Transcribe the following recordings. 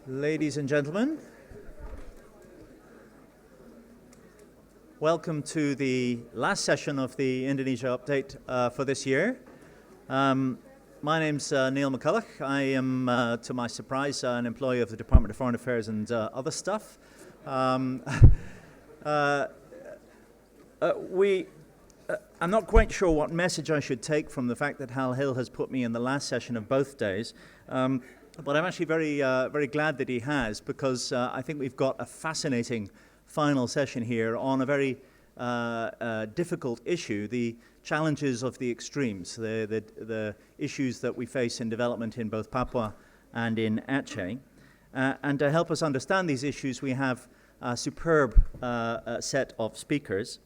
Ladies and gentlemen, welcome to the last session of the Indonesia Update for this year. My name's Neil McCulloch. I am, to my surprise, an employee of the Department of Foreign Affairs and other stuff. I'm not quite sure what message I should take from the fact that Hal Hill has put me in the last session of both days. But I'm actually very glad that he has, because I think we've got a fascinating final session here on a very difficult issue, the challenges of the extremes, the issues that we face in development in both Papua and in Aceh. And to help us understand these issues, we have a superb set of speakers.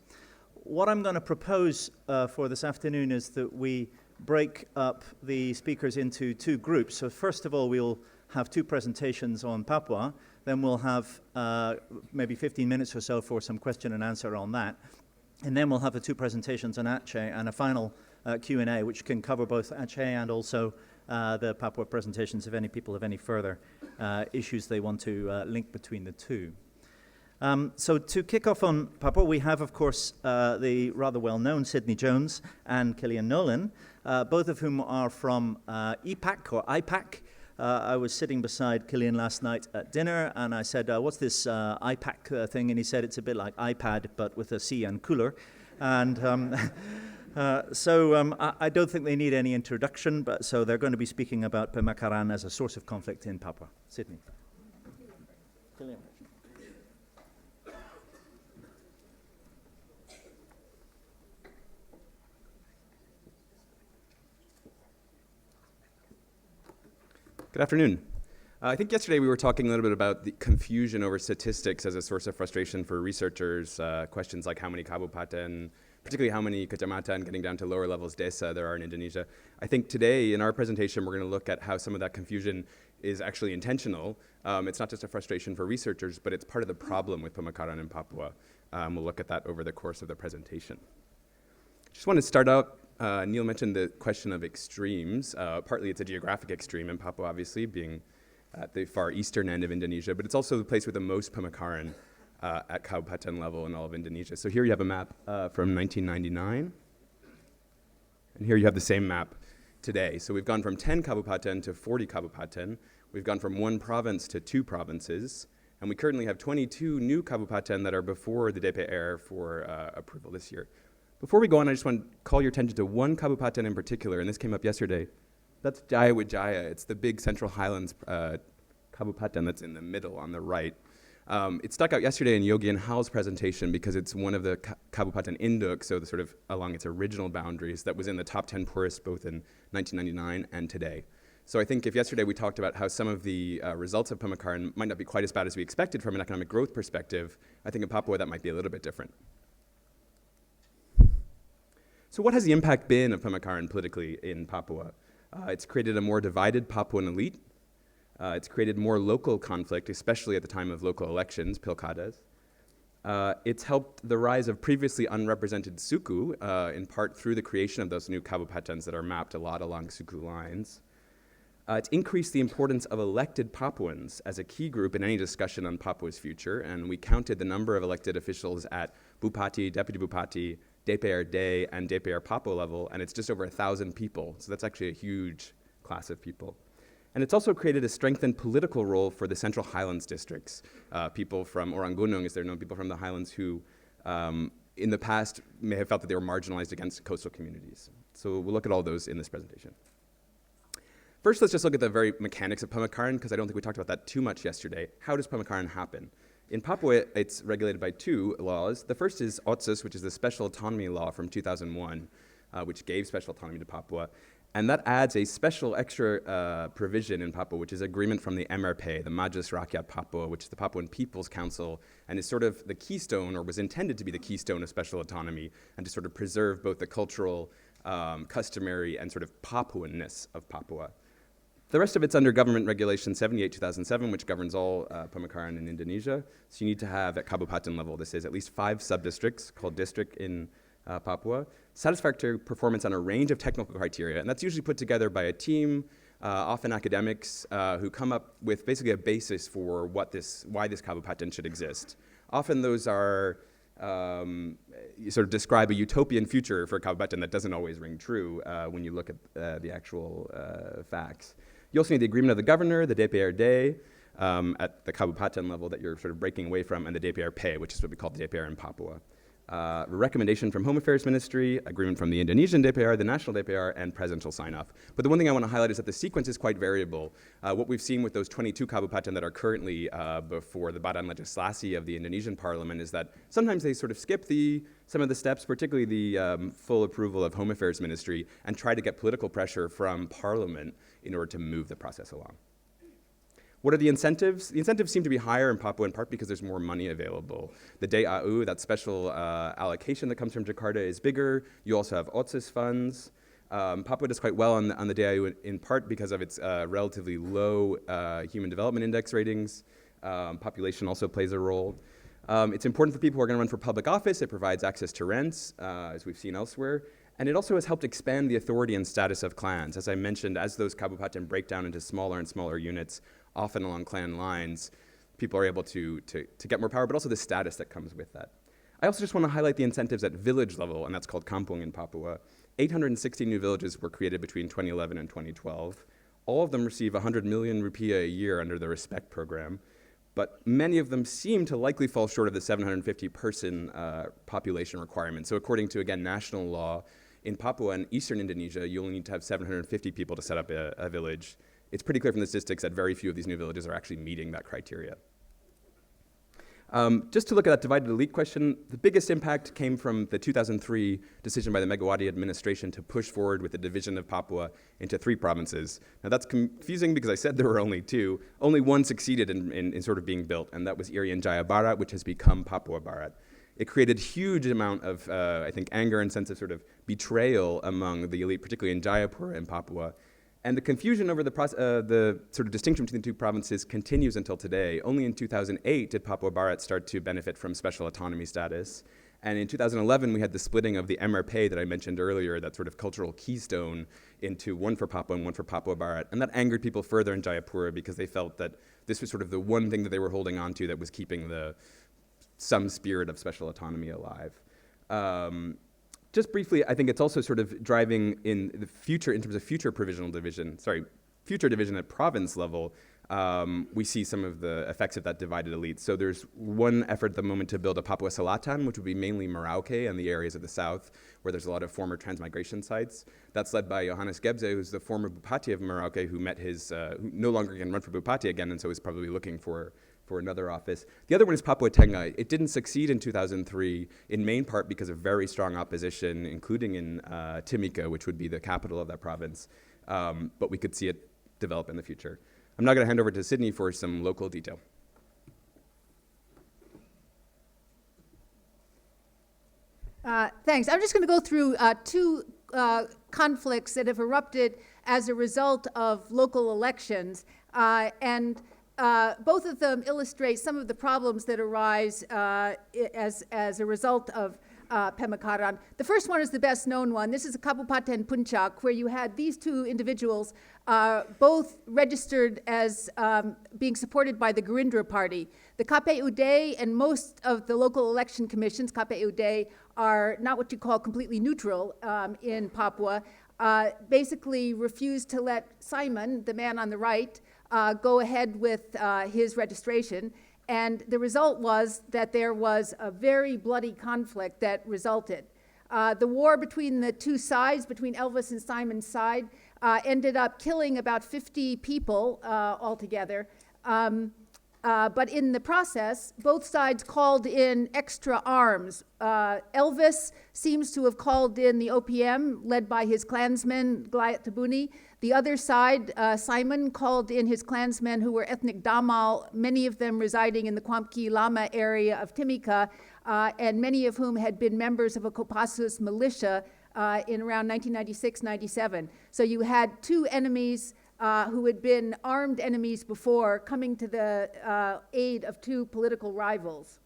What I'm going to propose for this afternoon is that we break up the speakers into two groups. So first of all, we'll have two presentations on Papua. Then we'll have maybe 15 minutes or so for some question and answer on that. And then we'll have the two presentations on Aceh and a final Q&A, which can cover both Aceh and also the Papua presentations if any people have any further issues they want to link between the two. So to kick off on Papua, we have, of course, the rather well-known Sidney Jones and Cillian Nolan, both of whom are from EPAC or IPAC. I was sitting beside Cillian last night at dinner, and I said, what's this IPAC thing? And he said, it's a bit like iPad, but with a C and cooler. And I don't think they need any introduction, but so they're going to be speaking about Pemekaran as a source of conflict in Papua. Sidney. Cillian. Good afternoon. I think yesterday we were talking a little bit about the confusion over statistics as a source of frustration for researchers, questions like how many kabupaten, particularly how many kecamatan, getting down to lower levels desa there are in Indonesia. I think today in our presentation we're going to look at how some of that confusion is actually intentional. It's not just a frustration for researchers, but it's part of the problem with Pemekaran in Papua. We'll look at that over the course of the presentation. Just want to start out. Neil mentioned the question of extremes. Partly it's a geographic extreme in Papua, obviously, being at the far eastern end of Indonesia, but it's also the place with the most Pemekaran at kabupaten level in all of Indonesia. So here you have a map from 1999, and here you have the same map today. So we've gone from 10 kabupaten to 40 kabupaten. We've gone from 1 province to 2 provinces, and we currently have 22 new kabupaten that are before the DPR for approval this year. Before we go on, I just want to call your attention to one kabupaten in particular, and this came up yesterday. That's Jaya Wijaya. It's the big Central Highlands kabupaten that's in the middle on the right. It stuck out yesterday in Yogi and Hal's presentation because it's one of the kabupaten induk, so the sort of along its original boundaries, that was in the top 10 poorest both in 1999 and today. So I think if yesterday we talked about how some of the results of Pemekaran might not be quite as bad as we expected from an economic growth perspective, I think in Papua that might be a little bit different. So what has the impact been of Pemekaran politically in Papua? It's created a more divided Papuan elite. It's created more local conflict, especially at the time of local elections, pilkadas. It's helped the rise of previously unrepresented suku, in part through the creation of those new kabupatens that are mapped a lot along suku lines. It's increased the importance of elected Papuans as a key group in any discussion on Papua's future, and we counted the number of elected officials at Bupati, Deputy Bupati, DPR Day and DPR Papua level, and it's just over 1,000 people. So that's actually a huge class of people. And it's also created a strengthened political role for the Central Highlands districts. People from Orang Gunung, as they're known, people from the Highlands who in the past may have felt that they were marginalized against coastal communities. So we'll look at all those in this presentation. First, let's just look at the very mechanics of Pemekaran, because I don't think we talked about that too much yesterday. How does Pemekaran happen? In Papua, it's regulated by 2 laws. The first is AusAID, which is the special autonomy law from 2001, which gave special autonomy to Papua. And that adds a special extra provision in Papua, which is agreement from the MRP, the Majelis Rakyat Papua, which is the Papuan People's Council, and is sort of the keystone, or was intended to be the keystone of special autonomy, and to sort of preserve both the cultural, customary, and sort of Papuanness of Papua. The rest of it's under Government Regulation 78/2007, which governs all Pemekaran in Indonesia. So you need to have at kabupaten level, this is at least 5 sub-districts called district in Papua. Satisfactory performance on a range of technical criteria, and that's usually put together by a team often academics who come up with basically a basis for why this kabupaten should exist. Often those are you sort of describe a utopian future for kabupaten that doesn't always ring true when you look at the actual facts. You also need the agreement of the governor, the DPRD, at the kabupaten level that you're sort of breaking away from, and the DPRP, which is what we call the DPR in Papua. A recommendation from Home Affairs Ministry, agreement from the Indonesian DPR, the national DPR, and presidential sign-off. But the one thing I want to highlight is that the sequence is quite variable. What we've seen with those 22 kabupaten that are currently before the Badan Legislasi of the Indonesian parliament is that sometimes they sort of skip some of the steps, particularly the full approval of Home Affairs Ministry, and try to get political pressure from parliament in order to move the process along. What are the incentives? The incentives seem to be higher in Papua in part because there's more money available. The DAU, that special allocation that comes from Jakarta, is bigger. You also have OTSIS funds. Papua does quite well on the DAU in part because of its relatively low Human Development Index ratings. Population also plays a role. It's important for people who are going to run for public office. It provides access to rents, as we've seen elsewhere. And it also has helped expand the authority and status of clans. As I mentioned, as those kabupaten break down into smaller and smaller units, often along clan lines, people are able to get more power, but also the status that comes with that. I also just want to highlight the incentives at village level, and that's called kampung in Papua. 860 new villages were created between 2011 and 2012. All of them receive 100 million rupiah a year under the RESPECT program, but many of them seem to likely fall short of the 750-person population requirement. So according to, again, national law, in Papua and eastern Indonesia, you only need to have 750 people to set up a village. It's pretty clear from the statistics that very few of these new villages are actually meeting that criteria. Just to look at that divided elite question, the biggest impact came from the 2003 decision by the Megawati administration to push forward with the division of Papua into 3 provinces. Now that's confusing because I said there were only 2. Only one succeeded in sort of being built, and that was Irian Jaya Barat, which has become Papua Barat. It created huge amount of, I think, anger and sense of sort of betrayal among the elite, particularly in Jayapura and Papua. And the confusion over the sort of distinction between the 2 provinces continues until today. Only in 2008 did Papua Barat start to benefit from special autonomy status. And in 2011, we had the splitting of the MRP that I mentioned earlier, that sort of cultural keystone, into one for Papua and one for Papua Barat. And that angered people further in Jayapura because they felt that this was sort of the one thing that they were holding on to that was keeping some spirit of special autonomy alive. Just briefly, I think it's also sort of driving in the future, in terms of future future division at province level, we see some of the effects of that divided elite. So there's one effort at the moment to build a Papua Selatan, which would be mainly Merauke and the areas of the south, where there's a lot of former transmigration sites. That's led by Johannes Gebze, who's the former Bupati of Merauke, who who no longer can run for Bupati again, and so is probably looking for another office. The other one is Papua Tengah. It didn't succeed in 2003, in main part because of very strong opposition, including in Timika, which would be the capital of that province. But we could see it develop in the future. I'm now going to hand over to Sidney for some local detail. Thanks. I'm just going to go through 2 conflicts that have erupted as a result of local elections, and both of them illustrate some of the problems that arise as a result of Pemekaran. The first one is the best known one. This is a Kabupaten Puncak, where you had these 2 individuals both registered as being supported by the Gerindra party. The KPUD and most of the local election commissions, KPUD, are not what you call completely neutral in Papua, basically refused to let Simon, the man on the right, go ahead with his registration. And the result was that there was a very bloody conflict that resulted. The war between the 2 sides, between Elvis and Simon's side, ended up killing about 50 people altogether. But in the process, both sides called in extra arms. Elvis seems to have called in the OPM, led by his clansmen, Glayat Tabuni. The other side, Simon, called in his clansmen who were ethnic Damal, many of them residing in the Kwamki Lama area of Timika, and many of whom had been members of a Kopassus militia in around 1996-97. So you had 2 enemies who had been armed enemies before coming to the aid of 2 political rivals.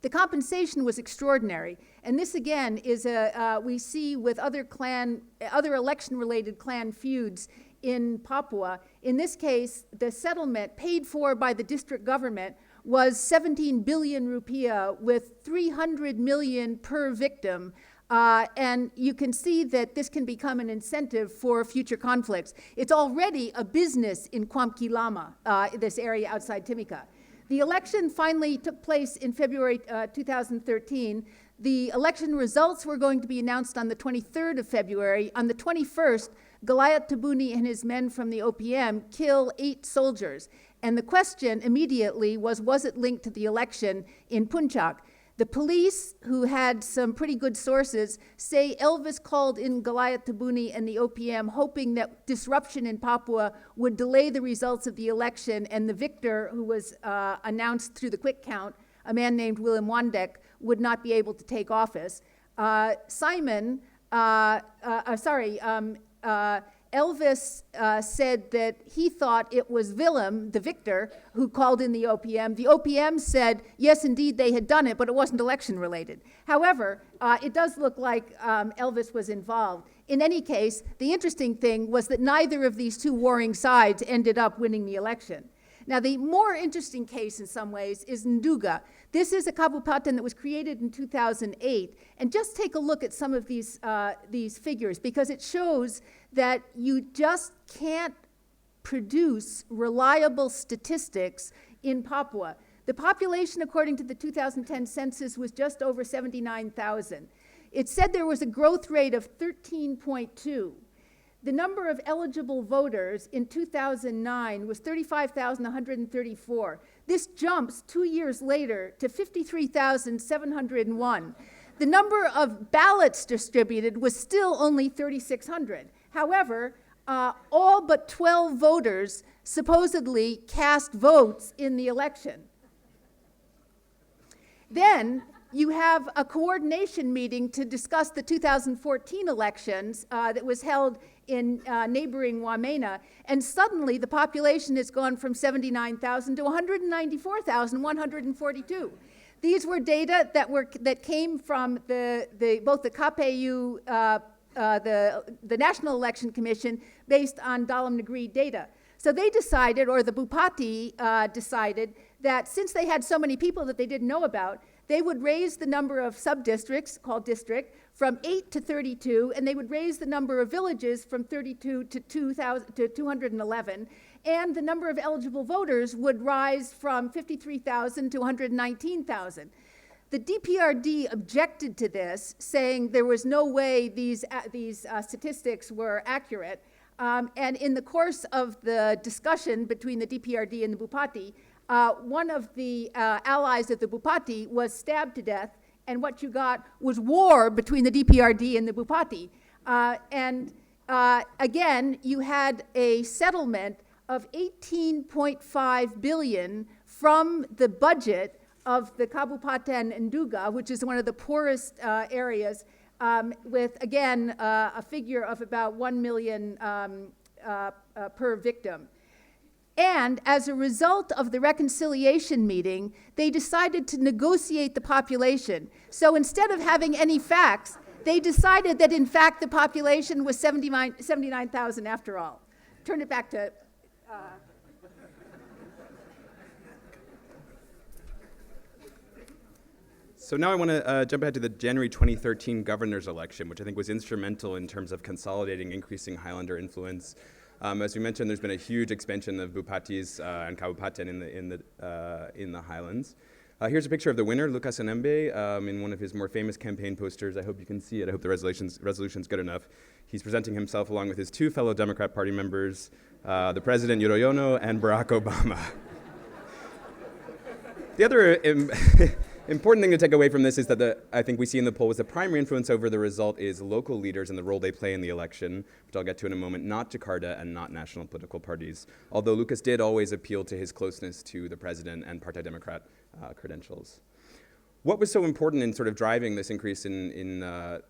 The compensation was extraordinary, and this again is we see with other election-related clan feuds in Papua. In this case, the settlement paid for by the district government was 17 billion rupiah with 300 million per victim. And you can see that this can become an incentive for future conflicts. It's already a business in Kuamki Lama, this area outside Timika. The election finally took place in February 2013. The election results were going to be announced on the 23rd of February. On the 21st, Goliath Tabuni and his men from the OPM kill 8 soldiers. And the question immediately was it linked to the election in Puncak? The police, who had some pretty good sources, say Elvis called in Goliath Tabuni and the OPM, hoping that disruption in Papua would delay the results of the election, and the victor, who was announced through the quick count, a man named Willem Wandek, would not be able to take office. Elvis said that he thought it was Willem, the victor, who called in the OPM. The OPM said, yes, indeed, they had done it, but it wasn't election related. However, it does look like Elvis was involved. In any case, the interesting thing was that neither of these two warring sides ended up winning the election. Now, the more interesting case in some ways is Nduga. This is a kabupaten that was created in 2008. And just take a look at some of these figures, because it shows that you just can't produce reliable statistics in Papua. The population, according to the 2010 census, was just over 79,000. It said there was a growth rate of 13.2. The number of eligible voters in 2009 was 35,134. This jumps 2 years later to 53,701. The number of ballots distributed was still only 3,600. However, all but 12 voters supposedly cast votes in the election. Then you have a coordination meeting to discuss the 2014 elections that was held in neighboring Wamena, and suddenly the population has gone from 79,000 to 194,142. These were data that came from both the KPU, the National Election Commission, based on Dalam Negeri data. So they decided, or the Bupati decided, that since they had so many people that they didn't know about, they would raise the number of sub-districts, called district, from 8 to 32, and they would raise the number of villages from 32 to 211, and the number of eligible voters would rise from 53,000 to 119,000. The DPRD objected to this, saying there was no way these statistics were accurate, and in the course of the discussion between the DPRD and the Bupati, one of the allies of the Bupati was stabbed to death, and what you got was war between the DPRD and the Bupati. Again, you had a settlement of 18.5 billion from the budget of the Kabupaten Nduga, which is one of the poorest areas, with, again, a figure of about 1 million per victim. And as a result of the reconciliation meeting, they decided to negotiate the population. So instead of having any facts, they decided that, in fact, the population was 79,000 after all. Turn it back to... So now I want to jump ahead to the January 2013 governor's election, which I think was instrumental in terms of consolidating increasing Highlander influence. As we mentioned, there's been a huge expansion of Bupatis and Kabupaten in the Highlands. Here's a picture of the winner, Lucas Enembe, in one of his more famous campaign posters. I hope you can see it. I hope the resolution's good enough. He's presenting himself along with his 2 fellow Democrat Party members, the President Yudhoyono and Barack Obama. The other important thing to take away from this is that I think we see in the poll was the primary influence over the result is local leaders and the role they play in the election, which I'll get to in a moment, not Jakarta and not national political parties. Although Lucas did always appeal to his closeness to the president and Partai Demokrat credentials. What was so important in sort of driving this increase in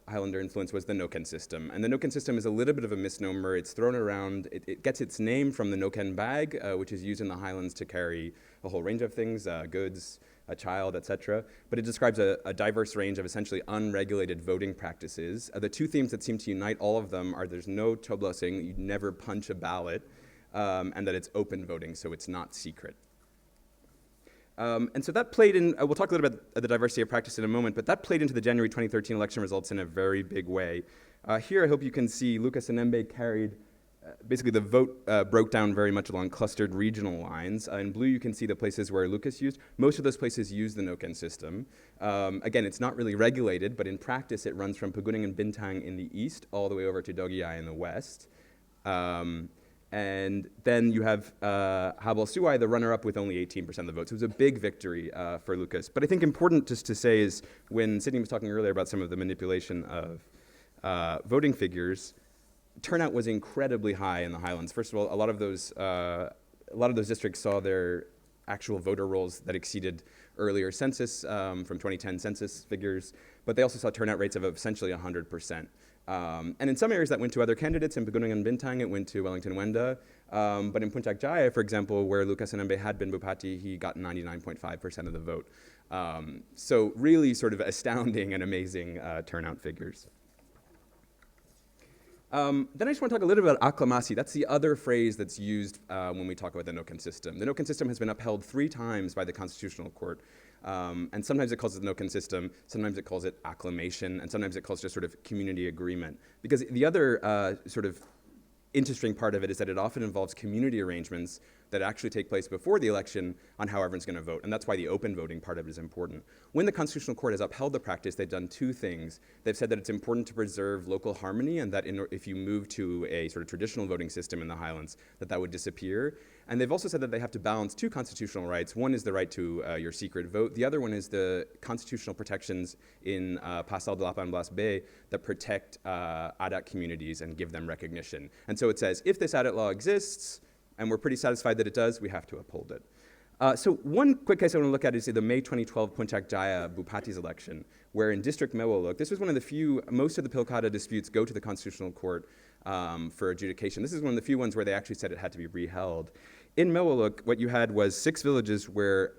Highlander influence was the Noken system. And the Noken system is a little bit of a misnomer. It's thrown around. It gets its name from the Noken bag, which is used in the Highlands to carry a whole range of things, goods, a child, etc. But it describes a diverse range of essentially unregulated voting practices. The two themes that seem to unite all of them are there's no toblosing, you never punch a ballot, and that it's open voting, so it's not secret. And so that played in, we'll talk a little bit about the diversity of practice in a moment, but that played into the January 2013 election results in a very big way. Here I hope you can see Lucas Enembe carried, basically the vote broke down very much along clustered regional lines. In blue you can see the places where Lucas used. Most of those places use the Noken system. Again, it's not really regulated, but in practice it runs from Pegunungan Bintang in the east all the way over to Dogiai in the west. And then you have Habal Suai, the runner-up, with only 18% of the vote. So it was a big victory for Lucas. But I think important just to say is when Sidney was talking earlier about some of the manipulation of voting figures, turnout was incredibly high in the highlands. First of all, a lot of those districts saw their actual voter rolls that exceeded earlier census from 2010 census figures, but they also saw turnout rates of essentially 100%. And in some areas that went to other candidates. In Pegunungan Bintang, it went to Wellington Wenda. But in Puncak Jaya, for example, where Lucas Enembe had been Bupati, he got 99.5% of the vote. So really sort of astounding and amazing turnout figures. Then I just want to talk a little bit about acclamasi. That's the other phrase that's used when we talk about the Noken system. The Noken system has been upheld 3 times by the Constitutional Court. And sometimes it calls it the Noken system, sometimes it calls it acclamation, and sometimes it calls it just sort of community agreement. Because the other sort of interesting part of it is that it often involves community arrangements that actually take place before the election on how everyone's going to vote. And that's why the open voting part of it is important. When the Constitutional Court has upheld the practice, they've done 2 things. They've said that it's important to preserve local harmony, and that if you move to a sort of traditional voting system in the Highlands, that would disappear. And they've also said that they have to balance 2 constitutional rights. One is the right to your secret vote. The other one is the constitutional protections in Pasal 18B that protect adat communities and give them recognition. And so it says, if this adat law exists, and we're pretty satisfied that it does, we have to uphold it. So one quick case I want to look at is the May 2012 Puncak Jaya Bupati's election, where in District Mewolok, this was one of the few, most of the Pilkada disputes go to the Constitutional Court for adjudication. This is one of the few ones where they actually said it had to be reheld. In Mewolok, what you had was 6 villages where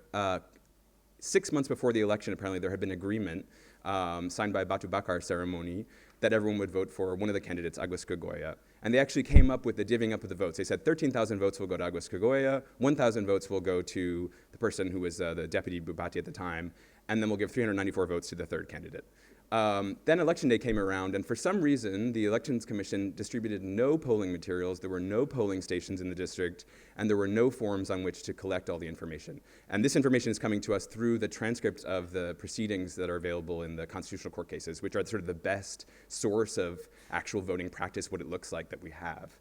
6 months before the election, apparently there had been agreement signed by a Batu Bakar ceremony that everyone would vote for one of the candidates, Agus Kegoya. And they actually came up with the divvying up of the votes. They said 13,000 votes will go to Agus Kegoya, 1,000 votes will go to the person who was the deputy Bupati at the time, and then we'll give 394 votes to the third candidate. Then election day came around, and for some reason, the Elections Commission distributed no polling materials, there were no polling stations in the district, and there were no forms on which to collect all the information. And this information is coming to us through the transcripts of the proceedings that are available in the Constitutional Court cases, which are sort of the best source of actual voting practice, what it looks like that we have.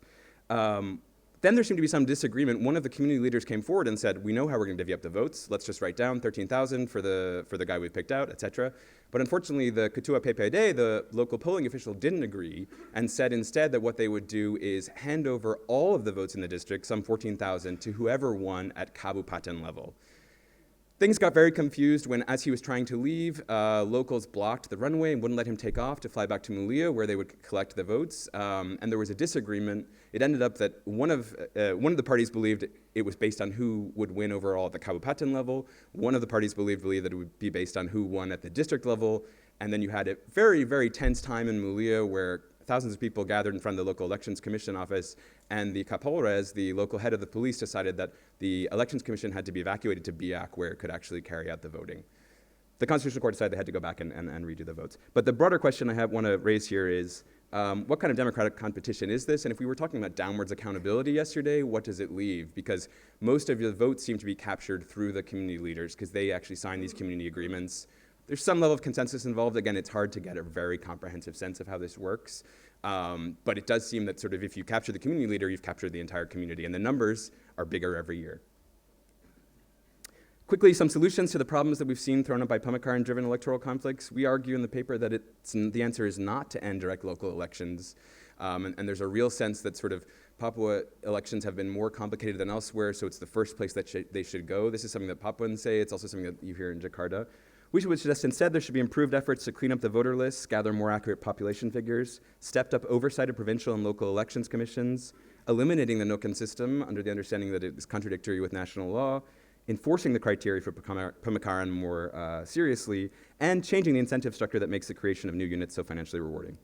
Then there seemed to be some disagreement. One of the community leaders came forward and said, we know how we're going to divvy up the votes. Let's just write down 13,000 for the guy we picked out, etc. But unfortunately, the Ketua PPD, the local polling official, didn't agree and said instead that what they would do is hand over all of the votes in the district, some 14,000, to whoever won at Kabupaten level. Things got very confused when, as he was trying to leave, locals blocked the runway and wouldn't let him take off to fly back to Mulia, where they would collect the votes. And there was a disagreement. It ended up that one of the parties believed it was based on who would win overall at the Kabupaten level. One of the parties believed that it would be based on who won at the district level. And then you had a very, very tense time in Mulia where thousands of people gathered in front of the local elections commission office, and the Kapolres, the local head of the police, decided that the elections commission had to be evacuated to Biak, where it could actually carry out the voting. The Constitutional Court decided they had to go back and redo the votes. But the broader question I want to raise here is, what kind of democratic competition is this? And if we were talking about downwards accountability yesterday, what does it leave? Because most of the votes seem to be captured through the community leaders, because they actually sign these community agreements. There's some level of consensus involved. Again, it's hard to get a very comprehensive sense of how this works. But it does seem that sort of if you capture the community leader, you've captured the entire community. And the numbers are bigger every year. Quickly, some solutions to the problems that we've seen thrown up by Pemekaran-driven electoral conflicts. We argue in the paper that the answer is not to end direct local elections. And there's a real sense that sort of Papua elections have been more complicated than elsewhere, so it's the first place that they should go. This is something that Papuans say. It's also something that you hear in Jakarta. We would suggest instead there should be improved efforts to clean up the voter lists, gather more accurate population figures, stepped up oversight of provincial and local elections commissions, eliminating the Noken system under the understanding that it is contradictory with national law, enforcing the criteria for Pemekaran more seriously, and changing the incentive structure that makes the creation of new units so financially rewarding.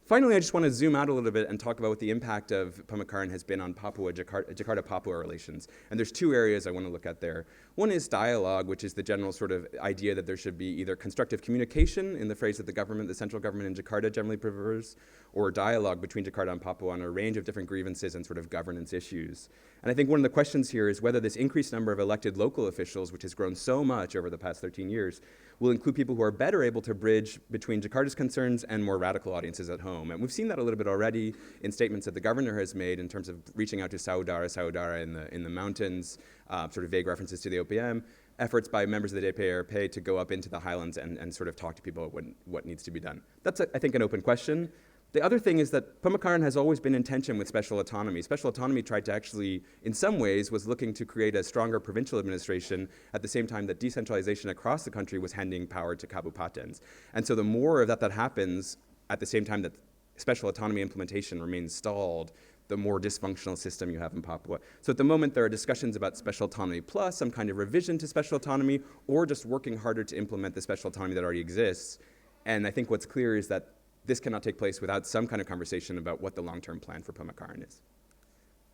Finally, I just want to zoom out a little bit and talk about what the impact of Pemekaran has been on Jakarta-Papua relations. And there's two areas I want to look at there. One is dialogue, which is the general sort of idea that there should be either constructive communication, in the phrase that the central government in Jakarta generally prefers, or dialogue between Jakarta and Papua on a range of different grievances and sort of governance issues. And I think one of the questions here is whether this increased number of elected local officials, which has grown so much over the past 13 years, will include people who are better able to bridge between Jakarta's concerns and more radical audiences at home. And we've seen that a little bit already in statements that the governor has made in terms of reaching out to saudara in the mountains, sort of vague references to the OPM, efforts by members of the DPRP to go up into the highlands and sort of talk to people about what needs to be done. That's, I think, an open question. The other thing is that Pemekaran has always been in tension with special autonomy. Special autonomy tried to actually, in some ways, was looking to create a stronger provincial administration at the same time that decentralization across the country was handing power to kabupatens. And so the more of that happens at the same time that special autonomy implementation remains stalled, the more dysfunctional system you have in Papua. So at the moment, there are discussions about special autonomy plus some kind of revision to special autonomy, or just working harder to implement the special autonomy that already exists. And I think what's clear is that this cannot take place without some kind of conversation about what the long-term plan for Pemekaran is.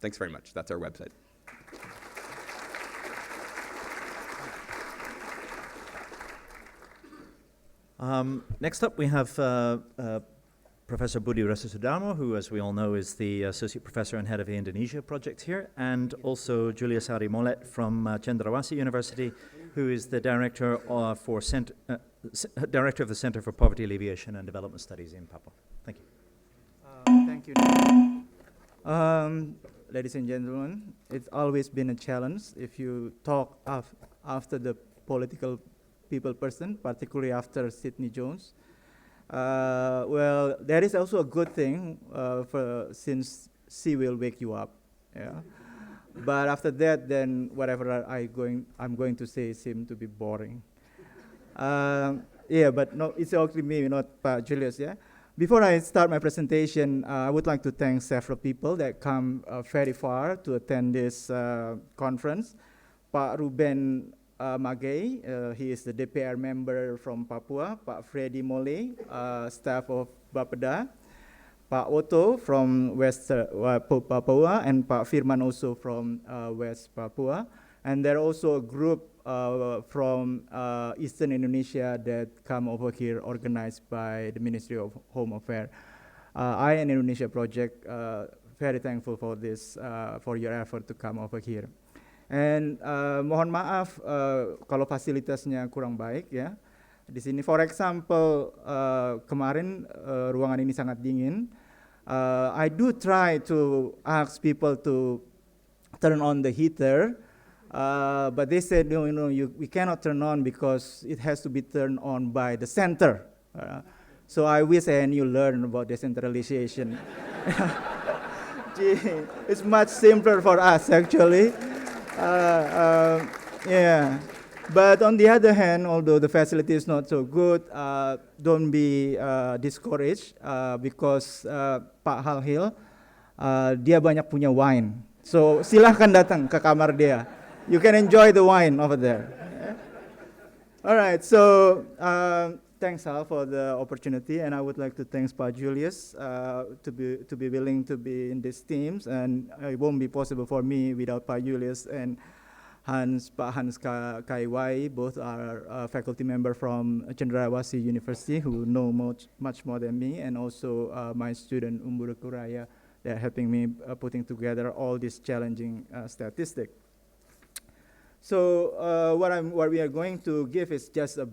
Thanks very much. That's our website. Next up, we have Professor Budy Resosudarmo, who, as we all know, is the Associate Professor and Head of the Indonesia project here, and also Julius Mollet from Cendrawasih University, who is the Director Director of the Center for Poverty Alleviation and Development Studies in Papua. Thank you. Thank you. Ladies and gentlemen, it's always been a challenge if you talk after the political people person, particularly after Sidney Jones. Well, that is also a good thing since she will wake you up. Yeah. But after that, then whatever I'm going to say seems to be boring. Yeah, but no, it's actually me, not Julius. Yeah. Before I start my presentation, I would like to thank several people that come very far to attend this conference. Pak Ruben Magay, he is the DPR member from Papua. Pak Freddy Mollet, staff of Bapeda. Pak Otto from West Papua, and Pak Firman also from West Papua. And there are also a group from Eastern Indonesia that come over here, organized by the Ministry of Home Affairs. I and Indonesia project, very thankful for this, for your effort to come over here. And mohon maaf kalau fasilitasnya kurang baik ya. Di sini, for example, kemarin ruangan ini sangat dingin. I do try to ask people to turn on the heater, but they said, no, we cannot turn on because it has to be turned on by the center. So I wish ANU learned about decentralization. It's much simpler for us, actually. Yeah. But on the other hand, although the facility is not so good, don't be discouraged because Pak Halhil, dia banyak punya wine. So silahkan datang ke kamar dia. You can enjoy the wine over there. Yeah? All right, so thanks Hal for the opportunity, and I would like to thank Pak Julius to be willing to be in these teams, and it won't be possible for me without Pak Julius and Pak Hans Kaiwai. Both are faculty member from Cendrawasih University who know much more than me, and also my student Umbura Kuraya. They're helping me putting together all these challenging statistics. So what we are going to give is just a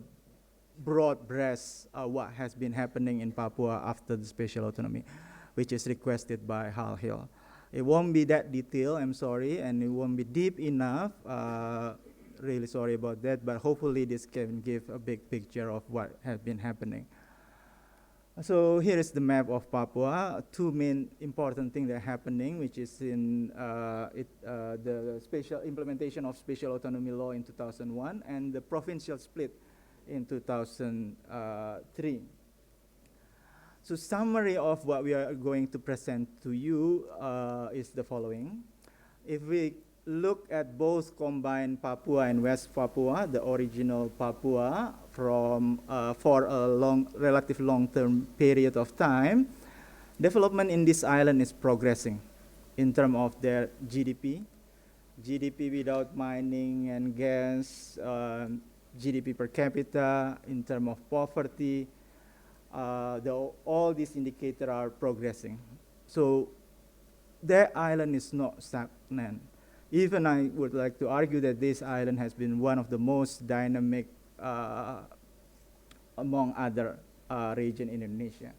broad brush what has been happening in Papua after the special autonomy, which is requested by Halhil. It won't be that detailed, I'm sorry, and it won't be deep enough. Really sorry about that, but hopefully this can give a big picture of what has been happening. So here is the map of Papua. Two main important things that are happening, which is in the special implementation of special autonomy law in 2001 and the provincial split in 2003. So summary of what we are going to present to you is the following. If we look at both combined Papua and West Papua, the original Papua, from for a relative long-term period of time, development in this island is progressing in terms of their GDP. GDP without mining and gas, GDP per capita, in terms of poverty, all these indicators are progressing. So their island is not stagnant. Even I would like to argue that this island has been one of the most dynamic among other regions in Indonesia.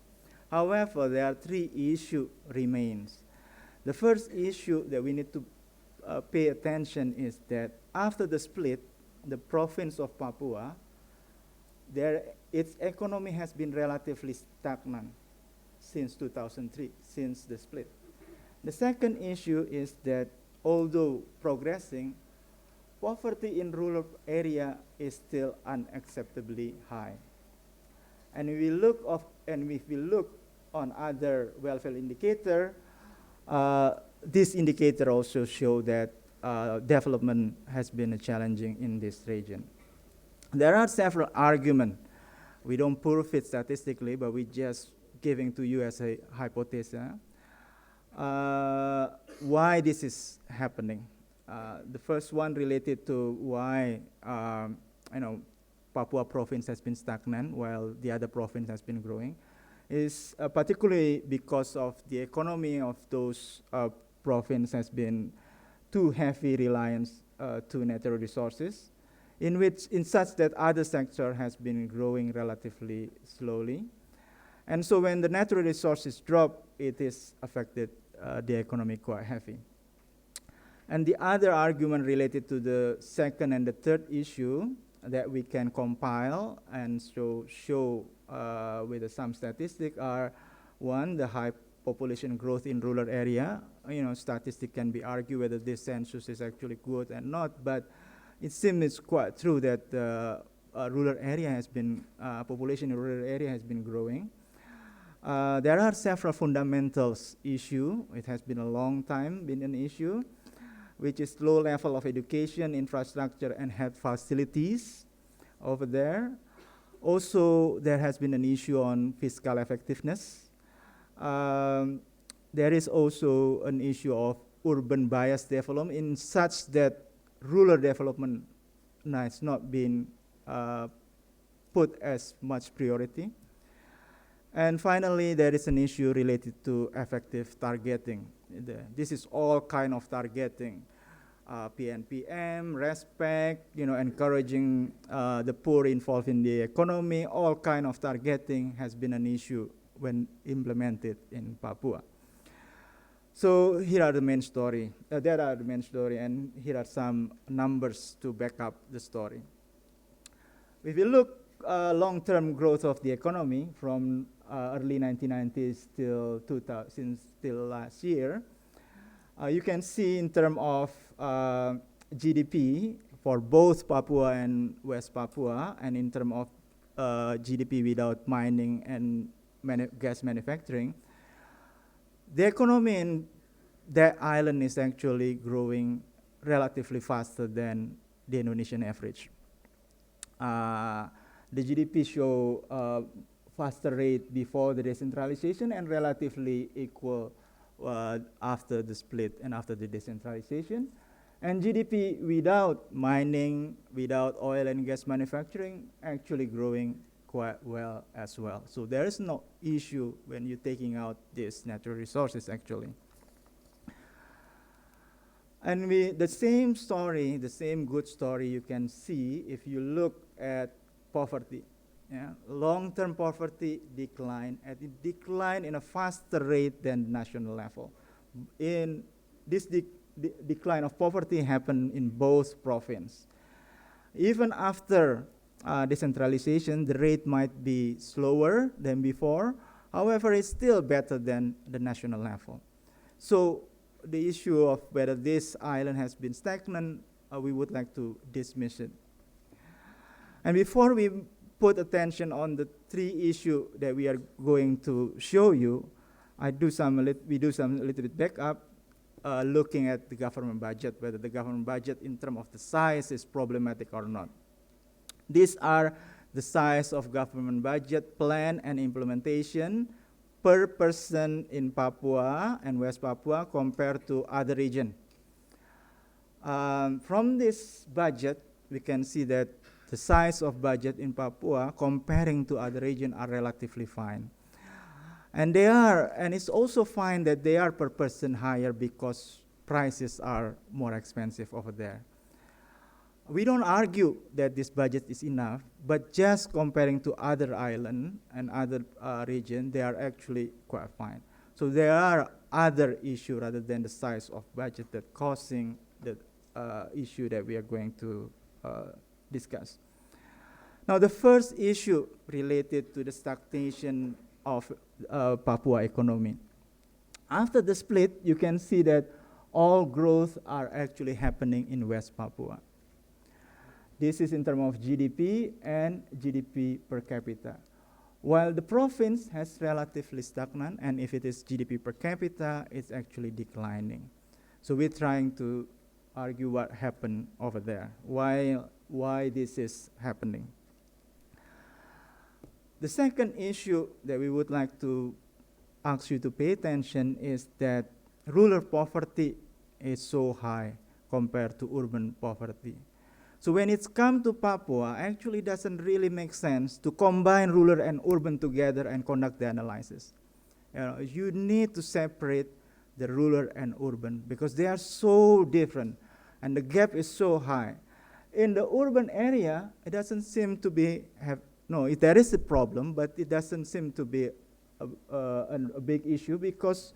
However, there are three issues remains. The first issue that we need to pay attention is that after the split, the province of Papua, its economy has been relatively stagnant since 2003, since the split. The second issue is that although progressing, poverty in rural area is still unacceptably high. And if we look on other welfare indicator, this indicator also show that development has been challenging in this region. There are several arguments. We don't prove it statistically, but we just giving to you as a hypothesis. Why this is happening? The first one related to why Papua province has been stagnant while the other province has been growing, is particularly because of the economy of those province has been too heavy reliance to natural resources, in such that other sector has been growing relatively slowly. And so when the natural resources drop, it is affected the economy quite heavy. And the other argument related to the second and the third issue that we can compile and show with some statistics are, one, the high population growth in rural area. Statistics can be argued whether this census is actually good or not, but it seems it's quite true that the rural area has been, population in rural area has been growing. There are several fundamentals issue. It has been a long time been an issue, which is low level of education, infrastructure, and health facilities over there. Also, there has been an issue on fiscal effectiveness. There is also an issue of urban bias development in such that rural development has not been put as much priority. And finally, there is an issue related to effective targeting. This is all kind of targeting, PNPM, respect, encouraging the poor involved in the economy. All kind of targeting has been an issue when implemented in Papua. So here are the main story. There are the main story, and here are some numbers to back up the story. If you look long-term growth of the economy from early 1990s till last year, you can see in terms of GDP for both Papua and West Papua, and in terms of GDP without mining and gas manufacturing, the economy in that island is actually growing relatively faster than the Indonesian average. The GDP show faster rate before the decentralization and relatively equal after the split and after the decentralization. And GDP without mining, without oil and gas manufacturing, actually growing quite well as well. So there is no issue when you're taking out these natural resources actually. And the same story, the same good story you can see if you look at poverty. Long-term poverty decline, and it declined in a faster rate than national level. In this decline of poverty happened in both provinces. Even after decentralization, the rate might be slower than before. However, it's still better than the national level. So the issue of whether this island has been stagnant, we would like to dismiss it. And before we put attention on the three issues that we are going to show you, we do some little bit backup. looking at the government budget, whether the government budget in terms of the size is problematic or not. These are the size of government budget plan and implementation per person in Papua and West Papua compared to other region. From this budget, we can see that the size of budget in Papua comparing to other region are relatively fine. And it's also fine that they are per person higher because prices are more expensive over there. We don't argue that this budget is enough, but just comparing to other island and other region, they are actually quite fine. So there are other issues rather than the size of budget that causing the issue that we are going to discuss. Now, the first issue related to the stagnation of Papua economy. After the split, you can see that all growth are actually happening in West Papua. This is in terms of GDP and GDP per capita. While the province has relatively stagnant, and if it is GDP per capita, it's actually declining. So we're trying to argue what happened over there, why this is happening. The second issue that we would like to ask you to pay attention is that rural poverty is so high compared to urban poverty. So when it's come to Papua, actually doesn't really make sense to combine rural and urban together and conduct the analysis. You need to separate the rural and urban because they are so different and the gap is so high. In the urban area, it doesn't seem to be there is a problem, but it doesn't seem to be a big issue because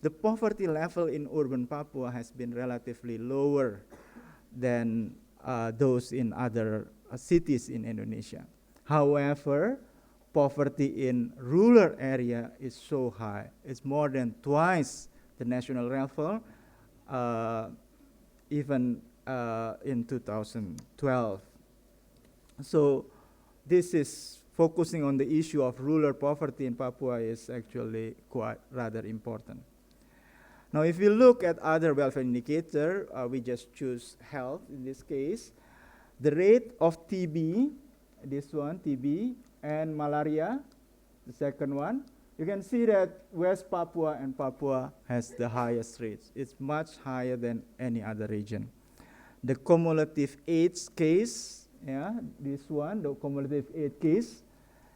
the poverty level in urban Papua has been relatively lower than those in other cities in Indonesia. However, poverty in rural area is so high. It's more than twice the national level, even in 2012. So this is focusing on the issue of rural poverty in Papua is actually quite rather important. Now, if you look at other welfare indicator, we just choose health in this case. The rate of TB, this one, TB, and malaria, the second one, you can see that West Papua and Papua has the highest rates. It's much higher than any other region. The cumulative AIDS case, this one, the cumulative AIDS case,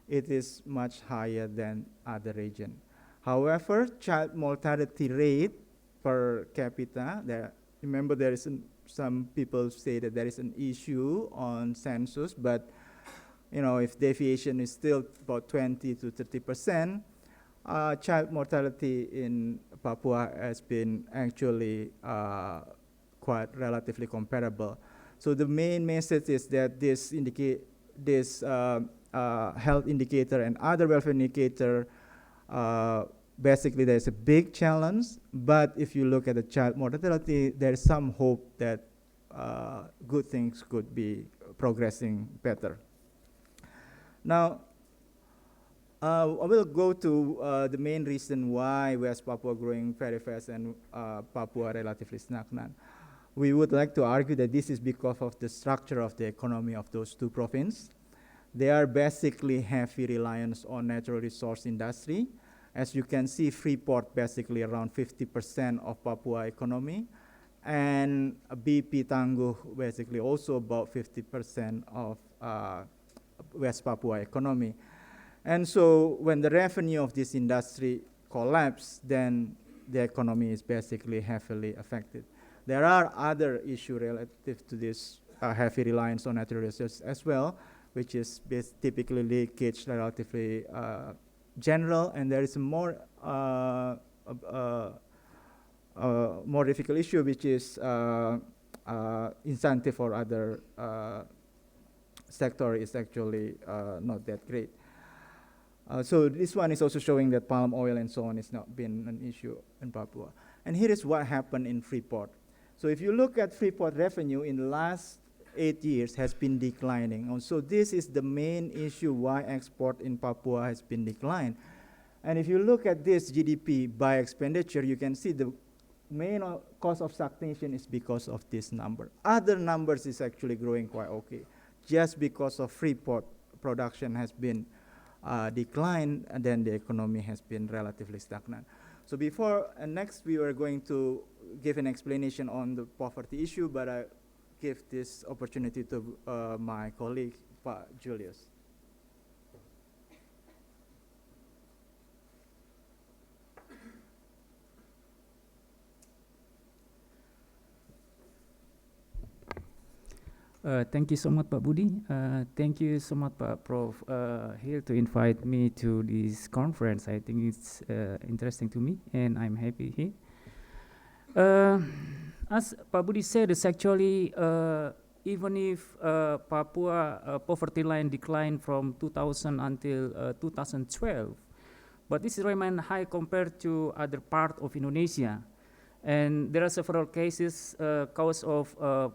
it is much higher than other region. However, child mortality rate per capita, remember there is some people say that there is an issue on census, but if deviation is still about 20 to 30%, child mortality in Papua has been actually quite relatively comparable. So the main message is that this health indicator and other welfare indicator, basically there's a big challenge, but if you look at the child mortality, there's some hope that good things could be progressing better. Now, I will go to the main reason why West Papua growing very fast and Papua relatively stagnant. We would like to argue that this is because of the structure of the economy of those two provinces. They are basically heavy reliance on natural resource industry. As you can see, Freeport basically around 50% of Papua economy, and BP Tangguh basically also about 50% of West Papua economy. And so when the revenue of this industry collapse, then the economy is basically heavily affected. There are other issues relative to this heavy reliance on natural resources as well, which is typically leakage relatively general, and there is a more difficult issue, which is incentive for other sector is actually not that great. So this one is also showing that palm oil and so on is not been an issue in Papua. And here is what happened in Freeport. So if you look at Freeport revenue in the last 8 years has been declining. So this is the main issue why export in Papua has been declined. And if you look at this GDP by expenditure, you can see the main cause of stagnation is because of this number. Other numbers is actually growing quite okay. Just because of Freeport production has been declined, and then the economy has been relatively stagnant. So before, next we were going to give an explanation on the poverty issue, but I give this opportunity to my colleague, Pak Julius. Thank you so much, Pak Budy. Thank you so much, Pak Prof. Here to invite me to this conference. I think it's interesting to me, and I'm happy here. As Pak Budy said, it's actually even if Papua poverty line declined from 2000 until 2012, but this remain high compared to other part of Indonesia. And there are several cases cause of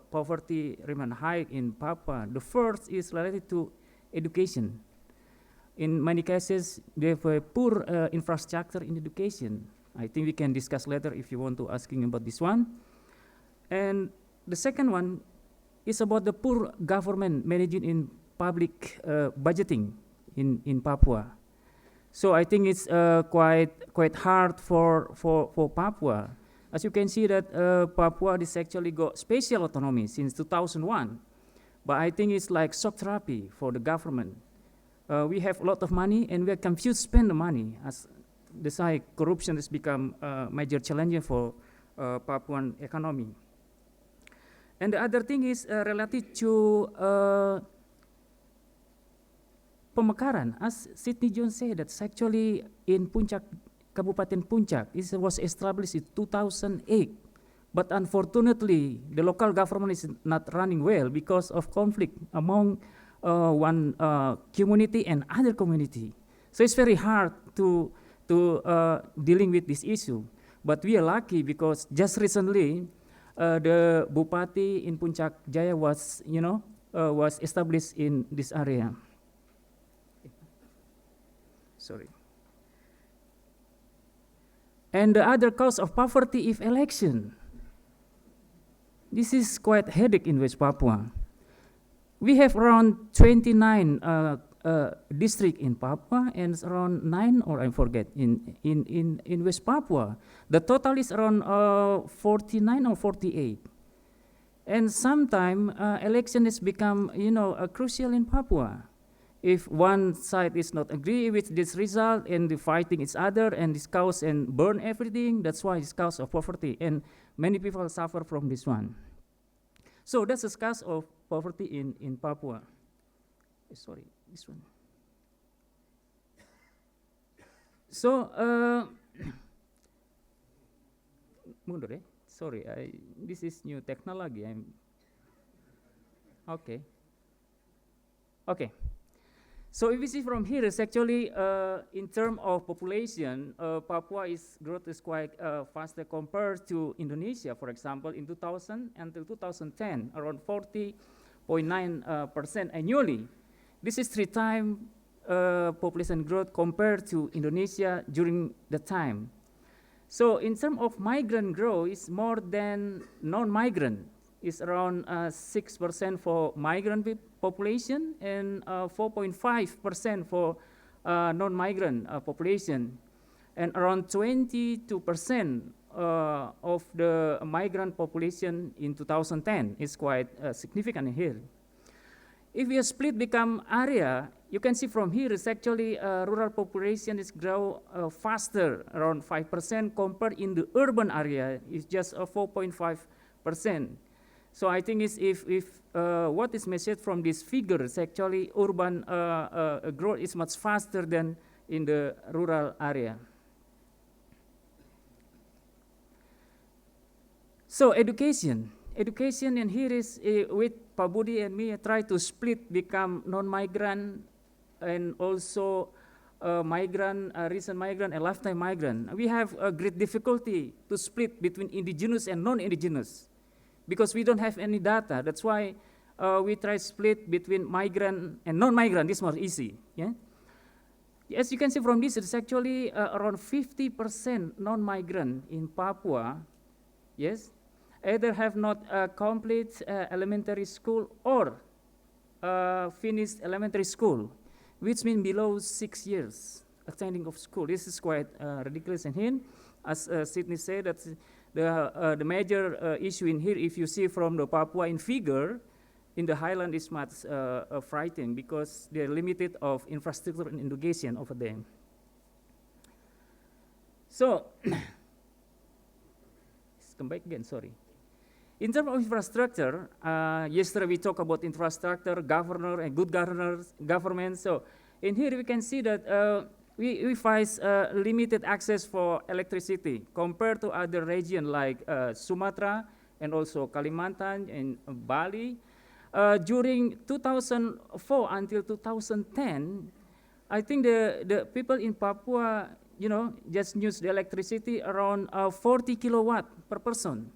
poverty remain high in Papua. The first is related to education. In many cases, they have a poor infrastructure in education. I think we can discuss later if you want to asking about this one. And the second one is about the poor government managing in public budgeting in Papua. So I think it's quite hard for Papua. As you can see that Papua is actually got special autonomy since 2001, but I think it's like shock therapy for the government. We have a lot of money and we are confused spend the money, as the side corruption has become a major challenge for Papuan economy. And the other thing is related to Pemekaran. As Sidney Jones said, that's actually in Puncak, Kabupaten Puncak. It was established in 2008. But unfortunately, the local government is not running well because of conflict among one community and other community. So it's very hard to dealing with this issue. But we are lucky because just recently, the Bupati in Puncak Jaya was, was established in this area. Sorry. And the other cause of poverty is election. This is quite headache in West Papua. We have around 29 districts in Papua and around 9, or I forget, in West Papua. The total is around 49 or 48. And sometimes election has become, crucial in Papua. If one side is not agree with this result and the fighting each other and this cause and burn everything, that's why it's cause of poverty. And many people suffer from this one. So that's the cause of poverty in Papua. Sorry, this one. So, sorry, this is new technology. Okay. So if we see from here, it's actually in terms of population, Papua's growth is quite faster compared to Indonesia. For example, in 2000 until 2010, around 40.9% annually. This is 3 times population growth compared to Indonesia during the time. So in terms of migrant growth, it's more than non-migrant. It's around 6% for migrant population and 4.5% for non-migrant population. And around 22% of the migrant population in 2010 is quite significant here. If we split become area, you can see from here it's actually rural population is grow faster, around 5% compared in the urban area is just 4.5%. So I think is if what is measured from these figures, actually urban growth is much faster than in the rural area. So education, and here is with Pak Budy and me, I try to split become non-migrant and also migrant, recent migrant and lifetime migrant. We have a great difficulty to split between indigenous and non-indigenous, because we don't have any data. That's why we try split between migrant and non-migrant. This is more easy. Yeah? As you can see from this, it's actually around 50% non-migrant in Papua yes, either have not complete elementary school or finished elementary school, which means below 6 years attending of school. This is quite ridiculous in here. As Sidney said, that's the major issue in here, if you see from the Papua in figure, in the highland is much frightening because they're limited of infrastructure and education over there. So, let's come back again, sorry. In terms of infrastructure, yesterday we talked about infrastructure, governor, and good government. So, in here we can see that we face limited access for electricity compared to other regions like Sumatra and also Kalimantan and Bali. During 2004 until 2010, I think the people in Papua, you know, just use the electricity around 40 kilowatt per person.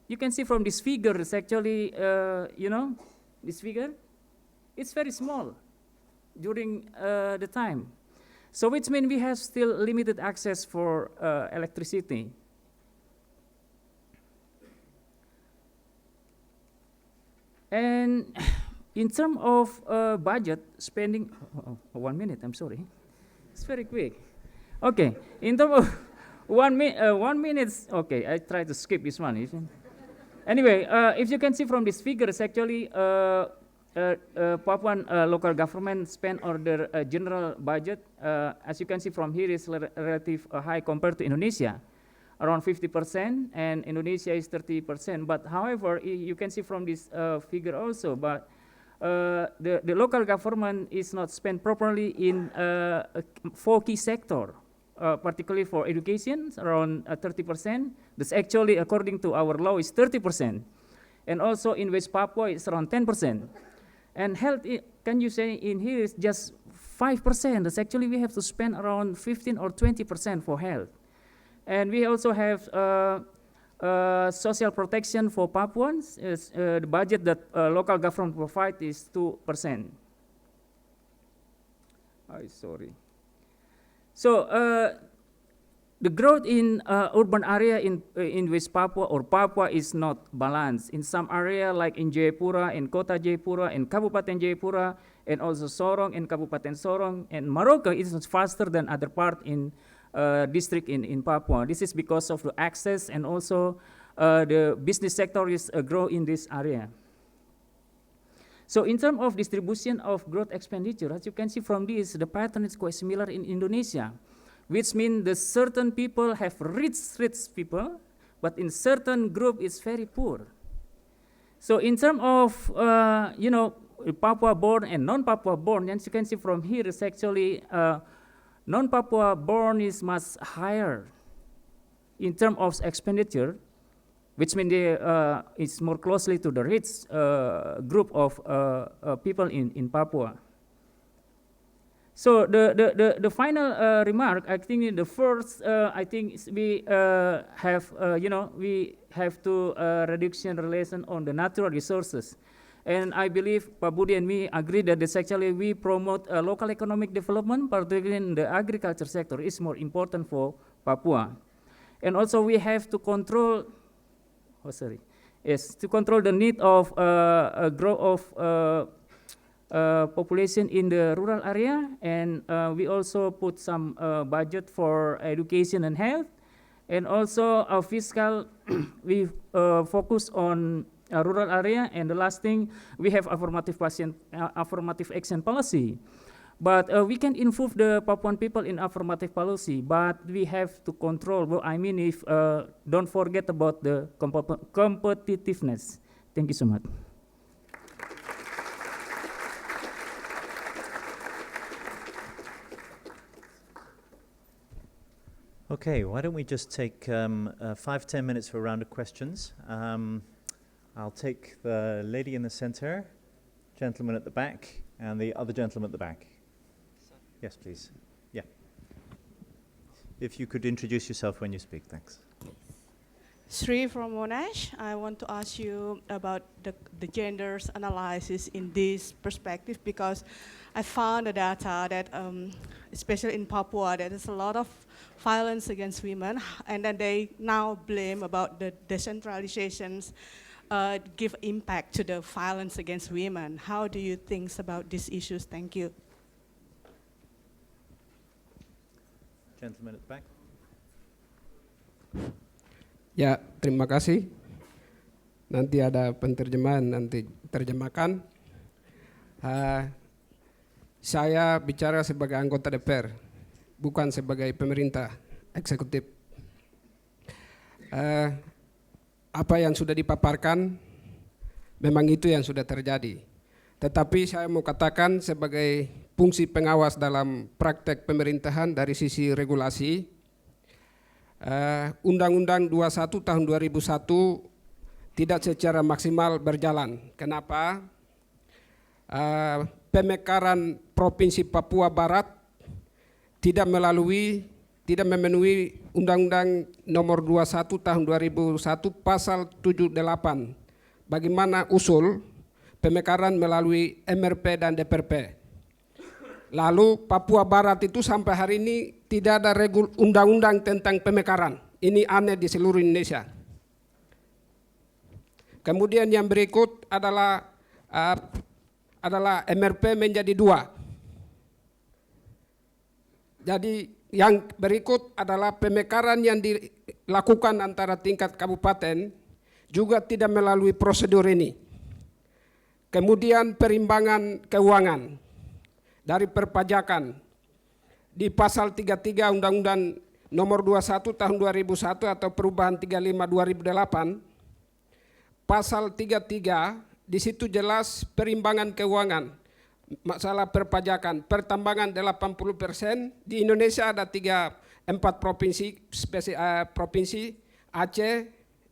You can see from this figure, it's actually, you know, this figure, it's very small during the time. So which means we have still limited access for electricity. And in terms of budget spending, 1 minute, I'm sorry. It's very quick. Okay, in terms of 1 minute, okay, I try to skip this one. Anyway, if you can see from this figure, it's actually Papuan local government spend on their general budget. As you can see from here, is relative high compared to Indonesia, around 50%, and Indonesia is 30%. But however, you can see from this figure also, but the local government is not spent properly in 4 key sectors. Particularly for education, around 30%. That's actually, according to our law, is 30%. And also in West Papua, it's around 10%. And health, can you say in here is just 5%. That's actually, we have to spend around 15 or 20% for health. And we also have social protection for Papuans. The budget that local government provide is 2%. Sorry. So the growth in urban area in West Papua or Papua is not balanced. In some area like in Jayapura, in Kota Jayapura, in Kabupaten Jayapura, and also Sorong and Kabupaten Sorong, and Morocco is faster than other part in district in Papua. This is because of the access and also the business sector is grow in this area. So in terms of distribution of growth expenditure, as you can see from this, the pattern is quite similar in Indonesia, which means the certain people have rich people, but in certain group it's very poor. So in terms of, you know, Papua born and non-Papua born, as you can see from here, it's actually non-Papua born is much higher in terms of expenditure, which means it's more closely to the rich group of people in Papua. So the final remark, I think the first, I think we have, you know, we have to reduction relation on the natural resources. And I believe Pak Budy and me agree that this actually we promote local economic development, particularly in the agriculture sector, is more important for Papua. And also we have to control, to control the need of growth of population in the rural area, and we also put some budget for education and health, and also our fiscal, we focus on rural area, and the last thing, we have affirmative action policy. But we can improve the Papuan people in affirmative policy, but we have to control. Well, I mean, if don't forget about the competitiveness. Thank you so much. Okay, why don't we just take 5-10 minutes for a round of questions. I'll take the lady in the center, gentleman at the back, and the other gentleman at the back. Yes, please. Yeah. If you could introduce yourself when you speak, thanks. Sri from Monash. I want to ask you about the genders analysis in this perspective, because I found the data that especially in Papua, there is a lot of violence against women, and then they now blame about the decentralizations give impact to the violence against women. How do you think about these issues? Thank you. Gentleman at the back. Ya, terima kasih. Nanti ada penterjemahan, nanti terjemahkan. Saya bicara sebagai anggota DPR, bukan sebagai pemerintah eksekutif. Apa yang sudah dipaparkan, memang itu yang sudah terjadi. Tetapi saya mau katakan sebagai fungsi pengawas dalam praktek pemerintahan dari sisi regulasi, Undang-Undang 21 tahun 2001 tidak secara maksimal berjalan. Kenapa? Pemekaran Provinsi Papua Barat tidak memenuhi Undang-Undang Nomor 21 tahun 2001 Pasal 78. Bagaimana usul Pemekaran melalui MRP dan DPRP. Lalu Papua Barat itu sampai hari ini tidak ada undang-undang tentang pemekaran. Ini aneh di seluruh Indonesia. Kemudian yang berikut adalah MRP menjadi 2. Jadi yang berikut adalah pemekaran yang dilakukan antara tingkat kabupaten juga tidak melalui prosedur ini. Kemudian perimbangan keuangan dari perpajakan di pasal 33 Undang-Undang Nomor 21 tahun 2001 atau perubahan 35 2008. Pasal 33 di situ jelas perimbangan keuangan, masalah perpajakan, pertambangan 80%. Di Indonesia ada 4 provinsi, Aceh,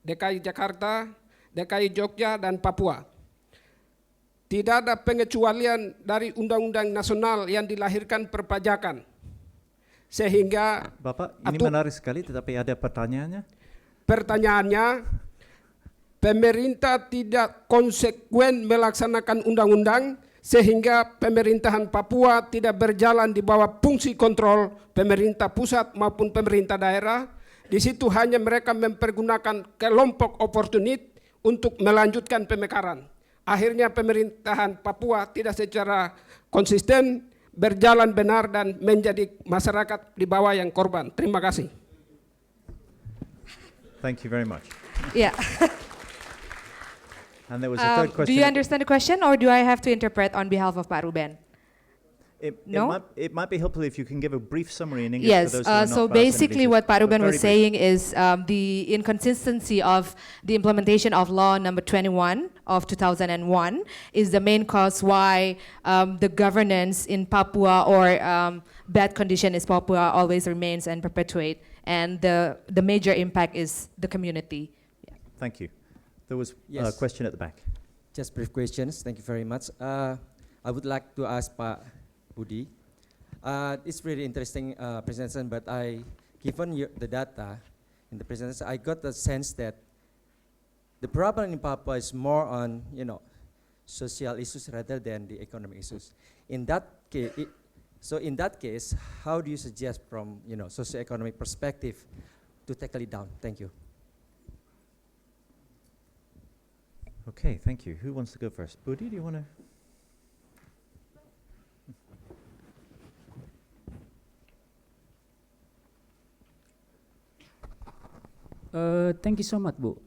DKI Jakarta, DKI Jogja, dan Papua. Tidak ada pengecualian dari undang-undang nasional yang dilahirkan perpajakan. Sehingga Bapak, ini menarik sekali, tetapi ada pertanyaannya. Pertanyaannya, pemerintah tidak konsekuen melaksanakan undang-undang sehingga pemerintahan Papua tidak berjalan di bawah fungsi kontrol pemerintah pusat maupun pemerintah daerah. Di situ hanya mereka mempergunakan kelompok oportunis untuk melanjutkan pemekaran. Akhirnya pemerintahan Papua tidak secara konsisten berjalan benar dan menjadi masyarakat di bawah yang korban. Terima kasih. Thank you very much. Yeah. And there was a third question. Do you understand the question, or do I have to interpret on behalf of Pak Ruben? No? It might be helpful if you can give a brief summary in English Yes, for those who are not so versed in basically English. what Pak Ruben But was very brief. saying is the inconsistency of the implementation of law number 21 of 2001 is the main cause why the governance in Papua or bad condition in Papua always remains and perpetuate, and the major impact is the community. Yeah. Thank you. There was a Yes. question at the back. Just brief questions. Thank you very much. I would like to ask Pak Budy. It's really interesting presentation, but given the data in the presentation, I got the sense that the problem in Papua is more on social issues rather than the economic issues. In that case, how do you suggest from socio-economic perspective to tackle it down? Thank you. Okay, thank you. Who wants to go first? Budy, do you want to? Thank you so much, Bu.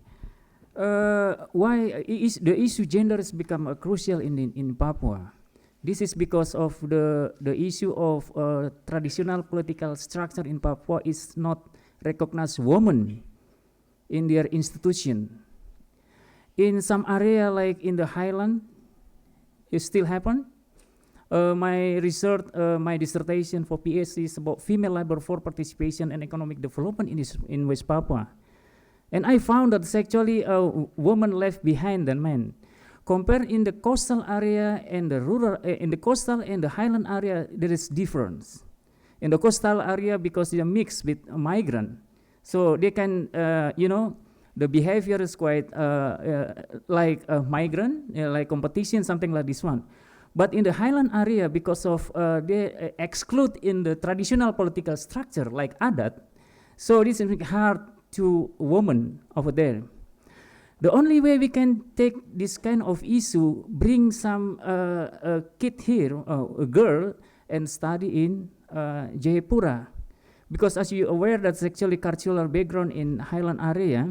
Why is the issue gender has become crucial in Papua? This is because of the issue of traditional political structure in Papua is not recognize women in their institution. In some area like in the highland, it still happen. My research, my dissertation for PhD is about female labor for participation and economic development in West Papua. And I found that actually women left behind than men. Compared in the coastal area and the rural, in the coastal and the highland area, there is difference. In the coastal area, because they are mixed with a migrant, so they can, the behavior is quite like a migrant, like competition, something like this one. But in the highland area, because of they exclude in the traditional political structure like adat, so this is hard to women over there. The only way we can take this kind of issue, bring some kid here, a girl, and study in Jayapura. Because as you're aware, that's actually cultural background in highland area.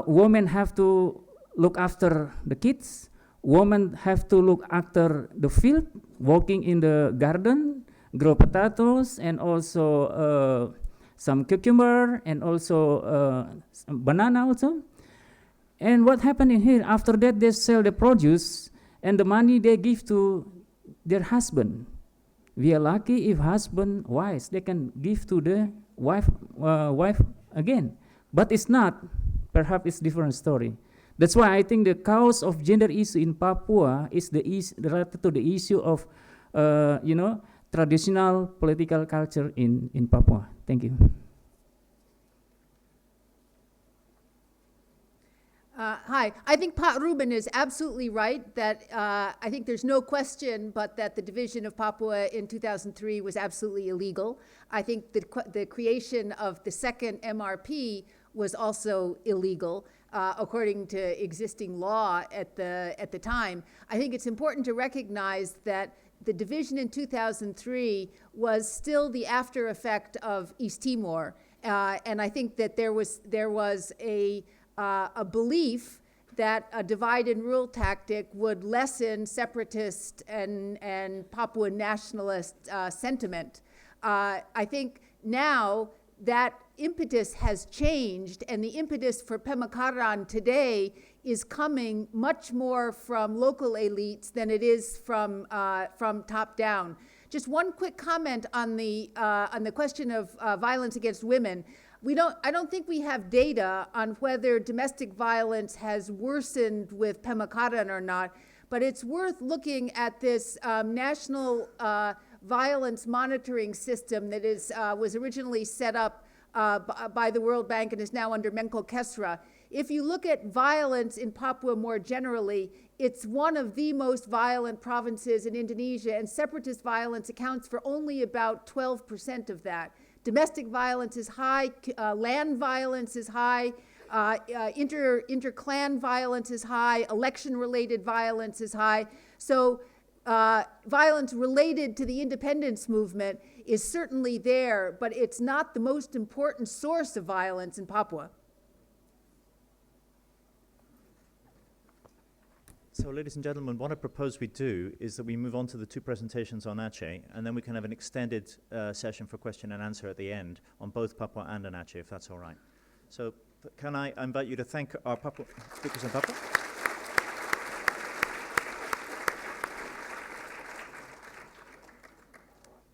Women have to look after the kids. Women have to look after the field, working in the garden, grow potatoes, and also some cucumber, and also some banana also. And what happened in here, after that they sell the produce, and the money they give to their husband. We are lucky if husband wise, they can give to the wife again. But it's not, perhaps it's different story. That's why I think the cause of gender issue in Papua is related to the issue of, traditional political culture in Papua. Thank you. Hi, I think Pak Ruben is absolutely right that I think there's no question but that the division of Papua in 2003 was absolutely illegal. I think the creation of the second MRP was also illegal according to existing law at the time. I think it's important to recognize that the division in 2003 was still the after effect of East Timor, and I think that there was a belief that a divide and rule tactic would lessen separatist and Papuan nationalist sentiment. I think now that impetus has changed, and the impetus for Pemekaran today is coming much more from local elites than it is from top down. Just one quick comment on the question of violence against women. I don't think we have data on whether domestic violence has worsened with Pemekaran or not, but it's worth looking at this national violence monitoring system that was originally set up by the World Bank and is now under Menko Kesra. If you look at violence in Papua more generally, it's one of the most violent provinces in Indonesia, and separatist violence accounts for only about 12% of that. Domestic violence is high, land violence is high, inter-clan violence is high, election-related violence is high. So violence related to the independence movement is certainly there, but it's not the most important source of violence in Papua. So, ladies and gentlemen, what I propose we do is that we move on to the two presentations on Aceh, and then we can have an extended session for question and answer at the end on both Papua and on Aceh, if that's all right. So, can I invite you to thank our Papua speakers in Papua?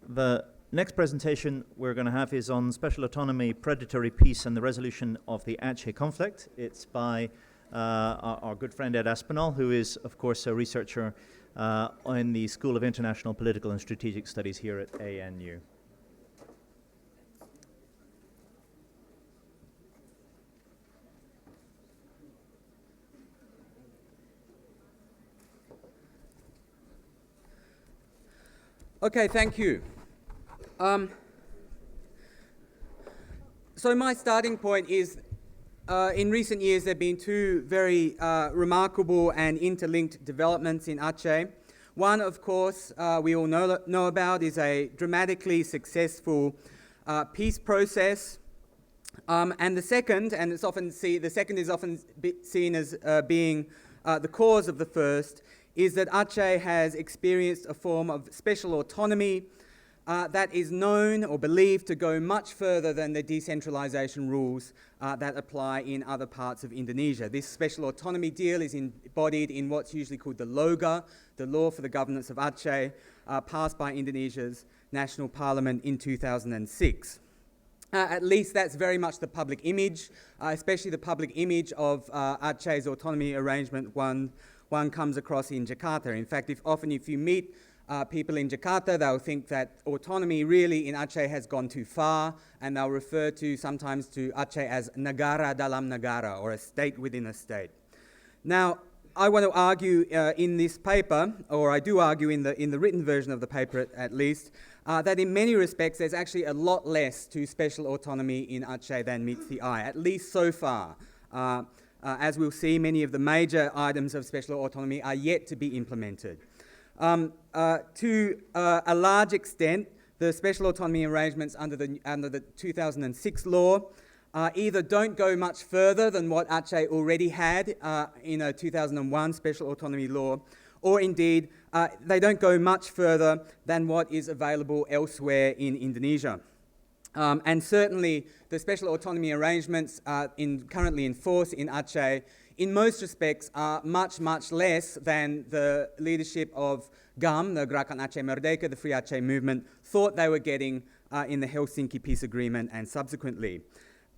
The next presentation we're going to have is on special autonomy, predatory peace, and the resolution of the Aceh conflict. It's by our good friend Ed Aspinall, who is, of course, a researcher in the School of International Political and Strategic Studies here at ANU. Okay, thank you. So my starting point is, in recent years, there have been two very remarkable and interlinked developments in Aceh. One, of course, we all know about, is a dramatically successful peace process. And the second, and it's often the second is often seen as being the cause of the first, is that Aceh has experienced a form of special autonomy that is known or believed to go much further than the decentralization rules that apply in other parts of Indonesia. This special autonomy deal is embodied in what's usually called the LOGA, the Law for the Governance of Aceh, passed by Indonesia's National Parliament in 2006. At least that's very much the public image, especially the public image of Aceh's autonomy arrangement one comes across in Jakarta. In fact, if you meet people in Jakarta, they'll think that autonomy really in Aceh has gone too far, and they'll refer sometimes to Aceh as negara dalam negara, or a state within a state. Now, I want to argue in this paper, or I do argue in the written version of the paper at least, that in many respects there's actually a lot less to special autonomy in Aceh than meets the eye, at least so far. As we'll see, many of the major items of special autonomy are yet to be implemented. To a large extent, the special autonomy arrangements under the 2006 law either don't go much further than what Aceh already had in a 2001 special autonomy law, or indeed they don't go much further than what is available elsewhere in Indonesia. And certainly the special autonomy arrangements currently in force in Aceh in most respects are much, much less than the leadership of GAM, the Gerakan Aceh Merdeka, the Free Aceh movement, thought they were getting in the Helsinki Peace Agreement and subsequently.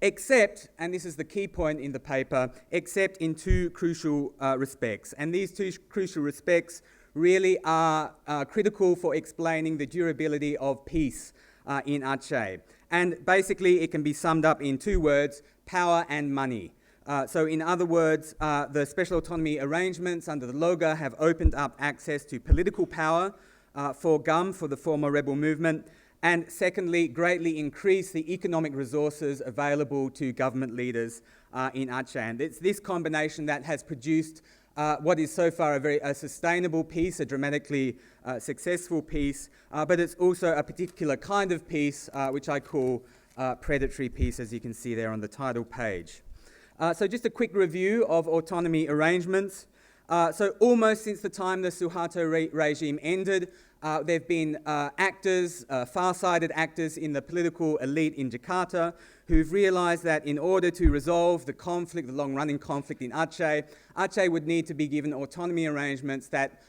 Except, and this is the key point in the paper, except in two crucial respects. And these two crucial respects really are critical for explaining the durability of peace in Aceh. And basically it can be summed up in two words: power and money. So in other words, the special autonomy arrangements under the LOGA have opened up access to political power for GAM, for the former rebel movement, and secondly, greatly increase the economic resources available to government leaders in Aceh. And it's this combination that has produced what is so far a sustainable peace, a dramatically successful peace, but it's also a particular kind of peace, which I call predatory peace, as you can see there on the title page. So just a quick review of autonomy arrangements. So almost since the time the Suharto regime ended, there have been actors, far-sighted actors in the political elite in Jakarta who've realized that in order to resolve the conflict, the long-running conflict in Aceh, Aceh would need to be given autonomy arrangements that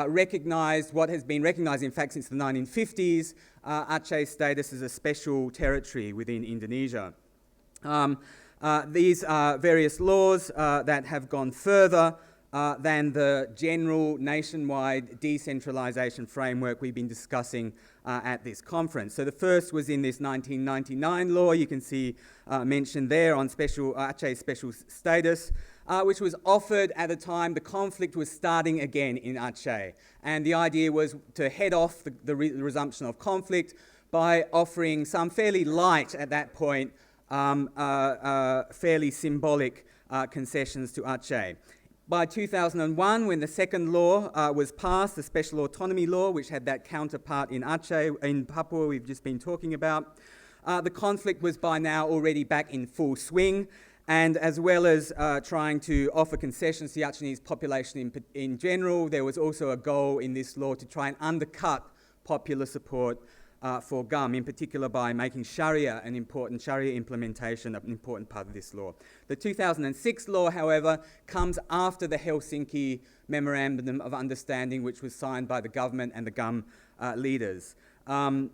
recognized what has been recognized, in fact, since the 1950s, Aceh's status as a special territory within Indonesia. These are various laws that have gone further than the general nationwide decentralization framework we've been discussing at this conference. So the first was in this 1999 law, you can see mentioned there on Aceh's special status, which was offered at a time the conflict was starting again in Aceh. And the idea was to head off the resumption of conflict by offering some fairly light, at that point, fairly symbolic concessions to Aceh. By 2001, when the second law was passed, the Special Autonomy Law, which had that counterpart in Aceh, in Papua we've just been talking about, the conflict was by now already back in full swing, and as well as trying to offer concessions to the Acehese population in general, there was also a goal in this law to try and undercut popular support for GAM, in particular by making Sharia implementation an important part of this law. The 2006 law, however, comes after the Helsinki Memorandum of Understanding, which was signed by the government and the GAM leaders. And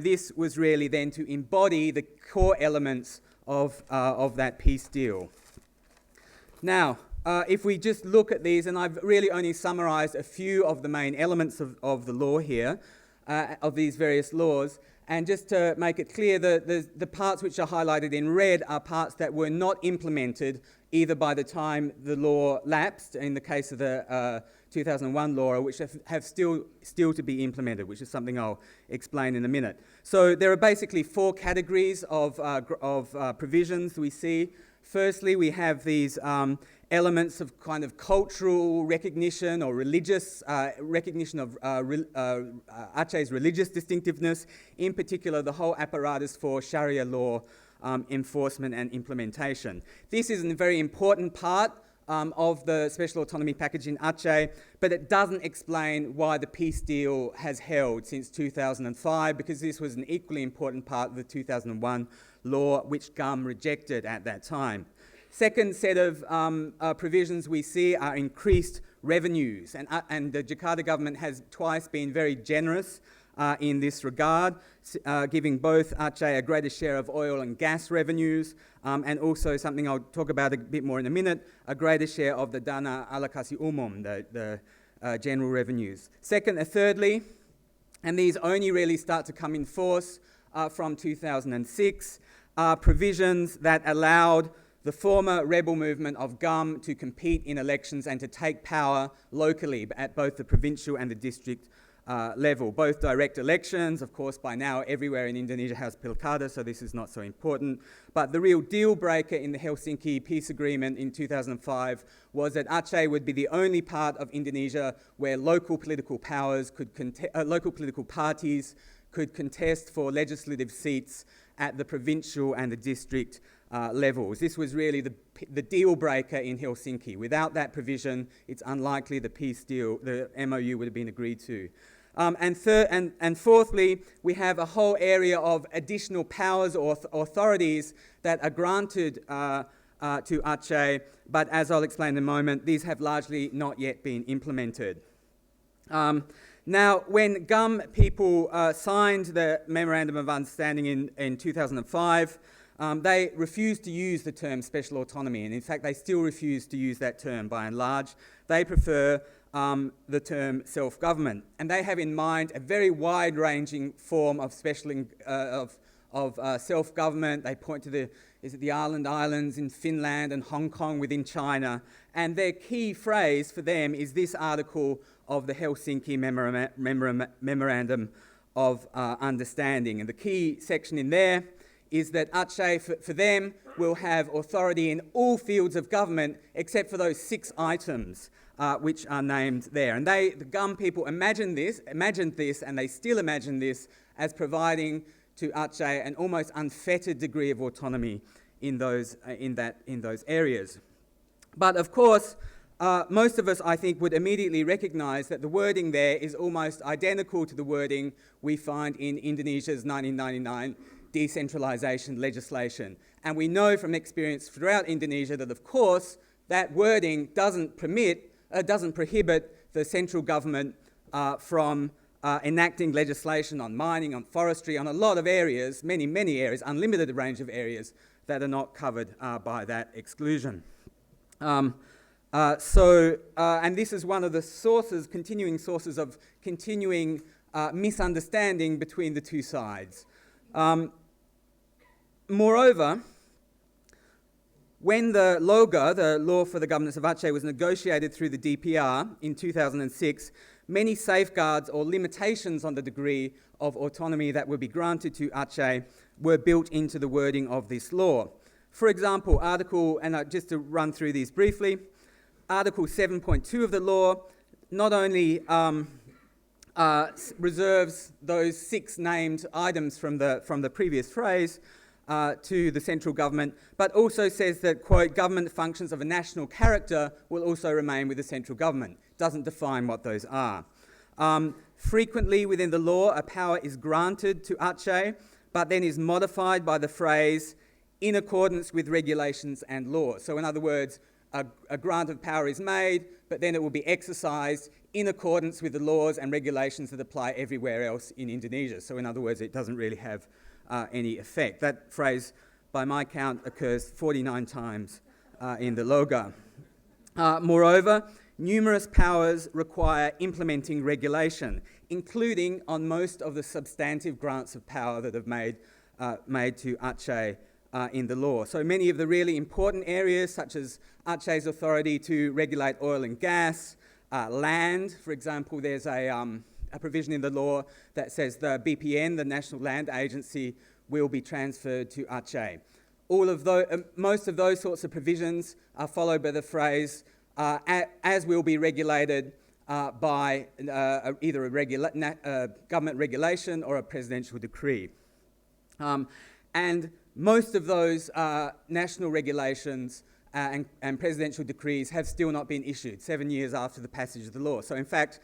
this was really then to embody the core elements of that peace deal. Now, if we just look at these, and I've really only summarized a few of the main elements of the law here, of these various laws, and just to make it clear, the parts which are highlighted in red are parts that were not implemented either by the time the law lapsed, in the case of the 2001 law, or which have still to be implemented, which is something I'll explain in a minute. So there are basically four categories of provisions we see. Firstly, we have these elements of kind of cultural recognition or religious recognition of Aceh's religious distinctiveness, in particular the whole apparatus for Sharia law enforcement and implementation. This is a very important part of the special autonomy package in Aceh, but it doesn't explain why the peace deal has held since 2005, because this was an equally important part of the 2001 law, which GAM rejected at that time. Second set of provisions we see are increased revenues, and the Jakarta government has twice been very generous in this regard, giving both Aceh a greater share of oil and gas revenues, and also something I'll talk about a bit more in a minute, a greater share of the dana alokasi umum, the general revenues. Thirdly, and these only really start to come in force from 2006, are provisions that allowed the former rebel movement of GUM to compete in elections and to take power locally at both the provincial and the district level. Both direct elections, of course, by now everywhere in Indonesia has pilkada, so this is not so important. But the real deal breaker in the Helsinki Peace Agreement in 2005 was that Aceh would be the only part of Indonesia where local political parties could contest for legislative seats at the provincial and the district levels. This was really the deal breaker in Helsinki. Without that provision, it's unlikely the peace deal, the MOU, would have been agreed to. And fourthly, we have a whole area of additional powers or authorities that are granted to Aceh, but as I'll explain in a moment, these have largely not yet been implemented. Now, when GUM people signed the Memorandum of Understanding in 2005, they refused to use the term special autonomy, and in fact they still refuse to use that term by and large. They prefer the term self-government, and they have in mind a very wide-ranging form of self-government. They point to the Åland Islands in Finland and Hong Kong within China, and their key phrase for them is this article of the Helsinki Memorandum of Understanding. And the key section in there is that Aceh, for them, will have authority in all fields of government except for those 6 items which are named there. And the GUM people imagined this, and they still imagine this as providing to Aceh an almost unfettered degree of autonomy in those areas. But of course, most of us, I think, would immediately recognise that the wording there is almost identical to the wording we find in Indonesia's 1999 decentralisation legislation. And we know from experience throughout Indonesia that, of course, that wording doesn't prohibit the central government from enacting legislation on mining, on forestry, on a lot of areas, many areas, unlimited range of areas that are not covered by that exclusion. And this is one of the continuing sources of continuing misunderstanding between the two sides. Moreover, when the LOGA, the Law for the Governance of Aceh, was negotiated through the DPR in 2006, many safeguards or limitations on the degree of autonomy that would be granted to Aceh were built into the wording of this law. For example, just to run through these briefly, Article 7.2 of the law not only reserves those 6 named items from the previous phrase to the central government, but also says that, quote, government functions of a national character will also remain with the central government. Doesn't define what those are. Frequently within the law, a power is granted to Aceh, but then is modified by the phrase in accordance with regulations and laws. So in other words, a grant of power is made, but then it will be exercised in accordance with the laws and regulations that apply everywhere else in Indonesia. So in other words, it doesn't really have any effect. That phrase, by my count, occurs 49 times in the LOGA. Moreover, numerous powers require implementing regulation, including on most of the substantive grants of power that have made to Aceh in the law. So many of the really important areas, such as Aceh's authority to regulate oil and gas, land, for example, there's a provision in the law that says the BPN, the National Land Agency, will be transferred to Aceh. Most of those sorts of provisions are followed by the phrase, as will be regulated by either a government regulation or a presidential decree. And most of those national regulations and presidential decrees have still not been issued 7 years after the passage of the law. So in fact,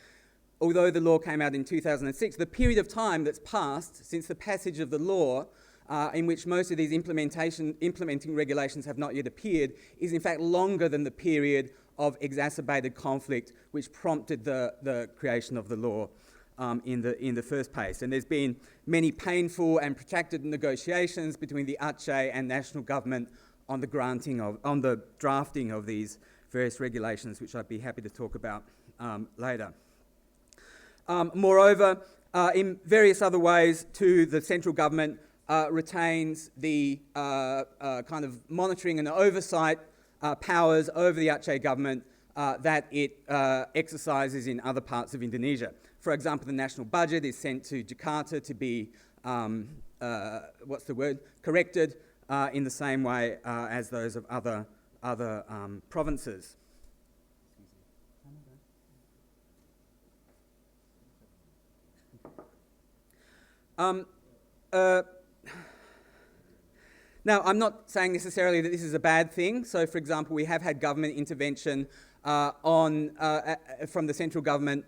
although the law came out in 2006, the period of time that's passed since the passage of the law in which most of these implementing regulations have not yet appeared is in fact longer than the period of exacerbated conflict which prompted the creation of the law in the first place. And there's been many painful and protracted negotiations between the Aceh and national government on the drafting of these various regulations, which I'd be happy to talk about later. Moreover, in various other ways too, the central government retains the kind of monitoring and oversight powers over the Aceh government that it exercises in other parts of Indonesia. For example, the national budget is sent to Jakarta to be, corrected in the same way as those of other provinces. Now, I'm not saying necessarily that this is a bad thing. So, for example, we have had government intervention from the central government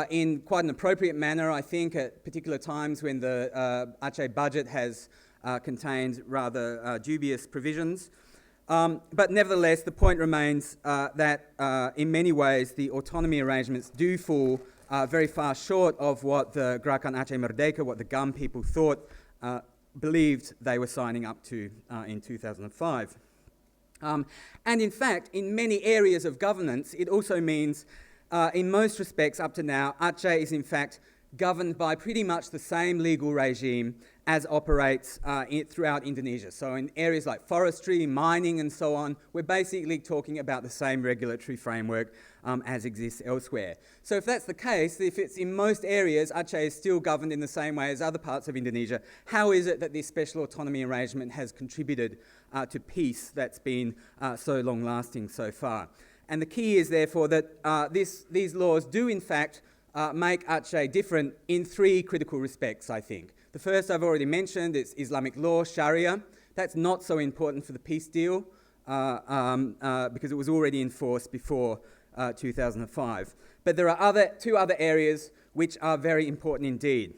in quite an appropriate manner, I think, at particular times when the Aceh budget has contained rather dubious provisions. But nevertheless, the point remains that in many ways the autonomy arrangements do fall very far short of what the Gerakan Aceh Merdeka, what the GUM people thought, believed they were signing up to in 2005. And in fact, in many areas of governance, it also means, in most respects up to now, Aceh is in fact governed by pretty much the same legal regime as operates throughout Indonesia. So in areas like forestry, mining and so on, we're basically talking about the same regulatory framework as exists elsewhere. So if that's the case, if it's in most areas, Aceh is still governed in the same way as other parts of Indonesia, how is it that this special autonomy arrangement has contributed to peace that's been so long-lasting so far? And the key is therefore that these laws do in fact make Aceh different in three critical respects, I think. The first I've already mentioned is Islamic law, Sharia. That's not so important for the peace deal because it was already enforced before 2005. But there are two other areas which are very important indeed.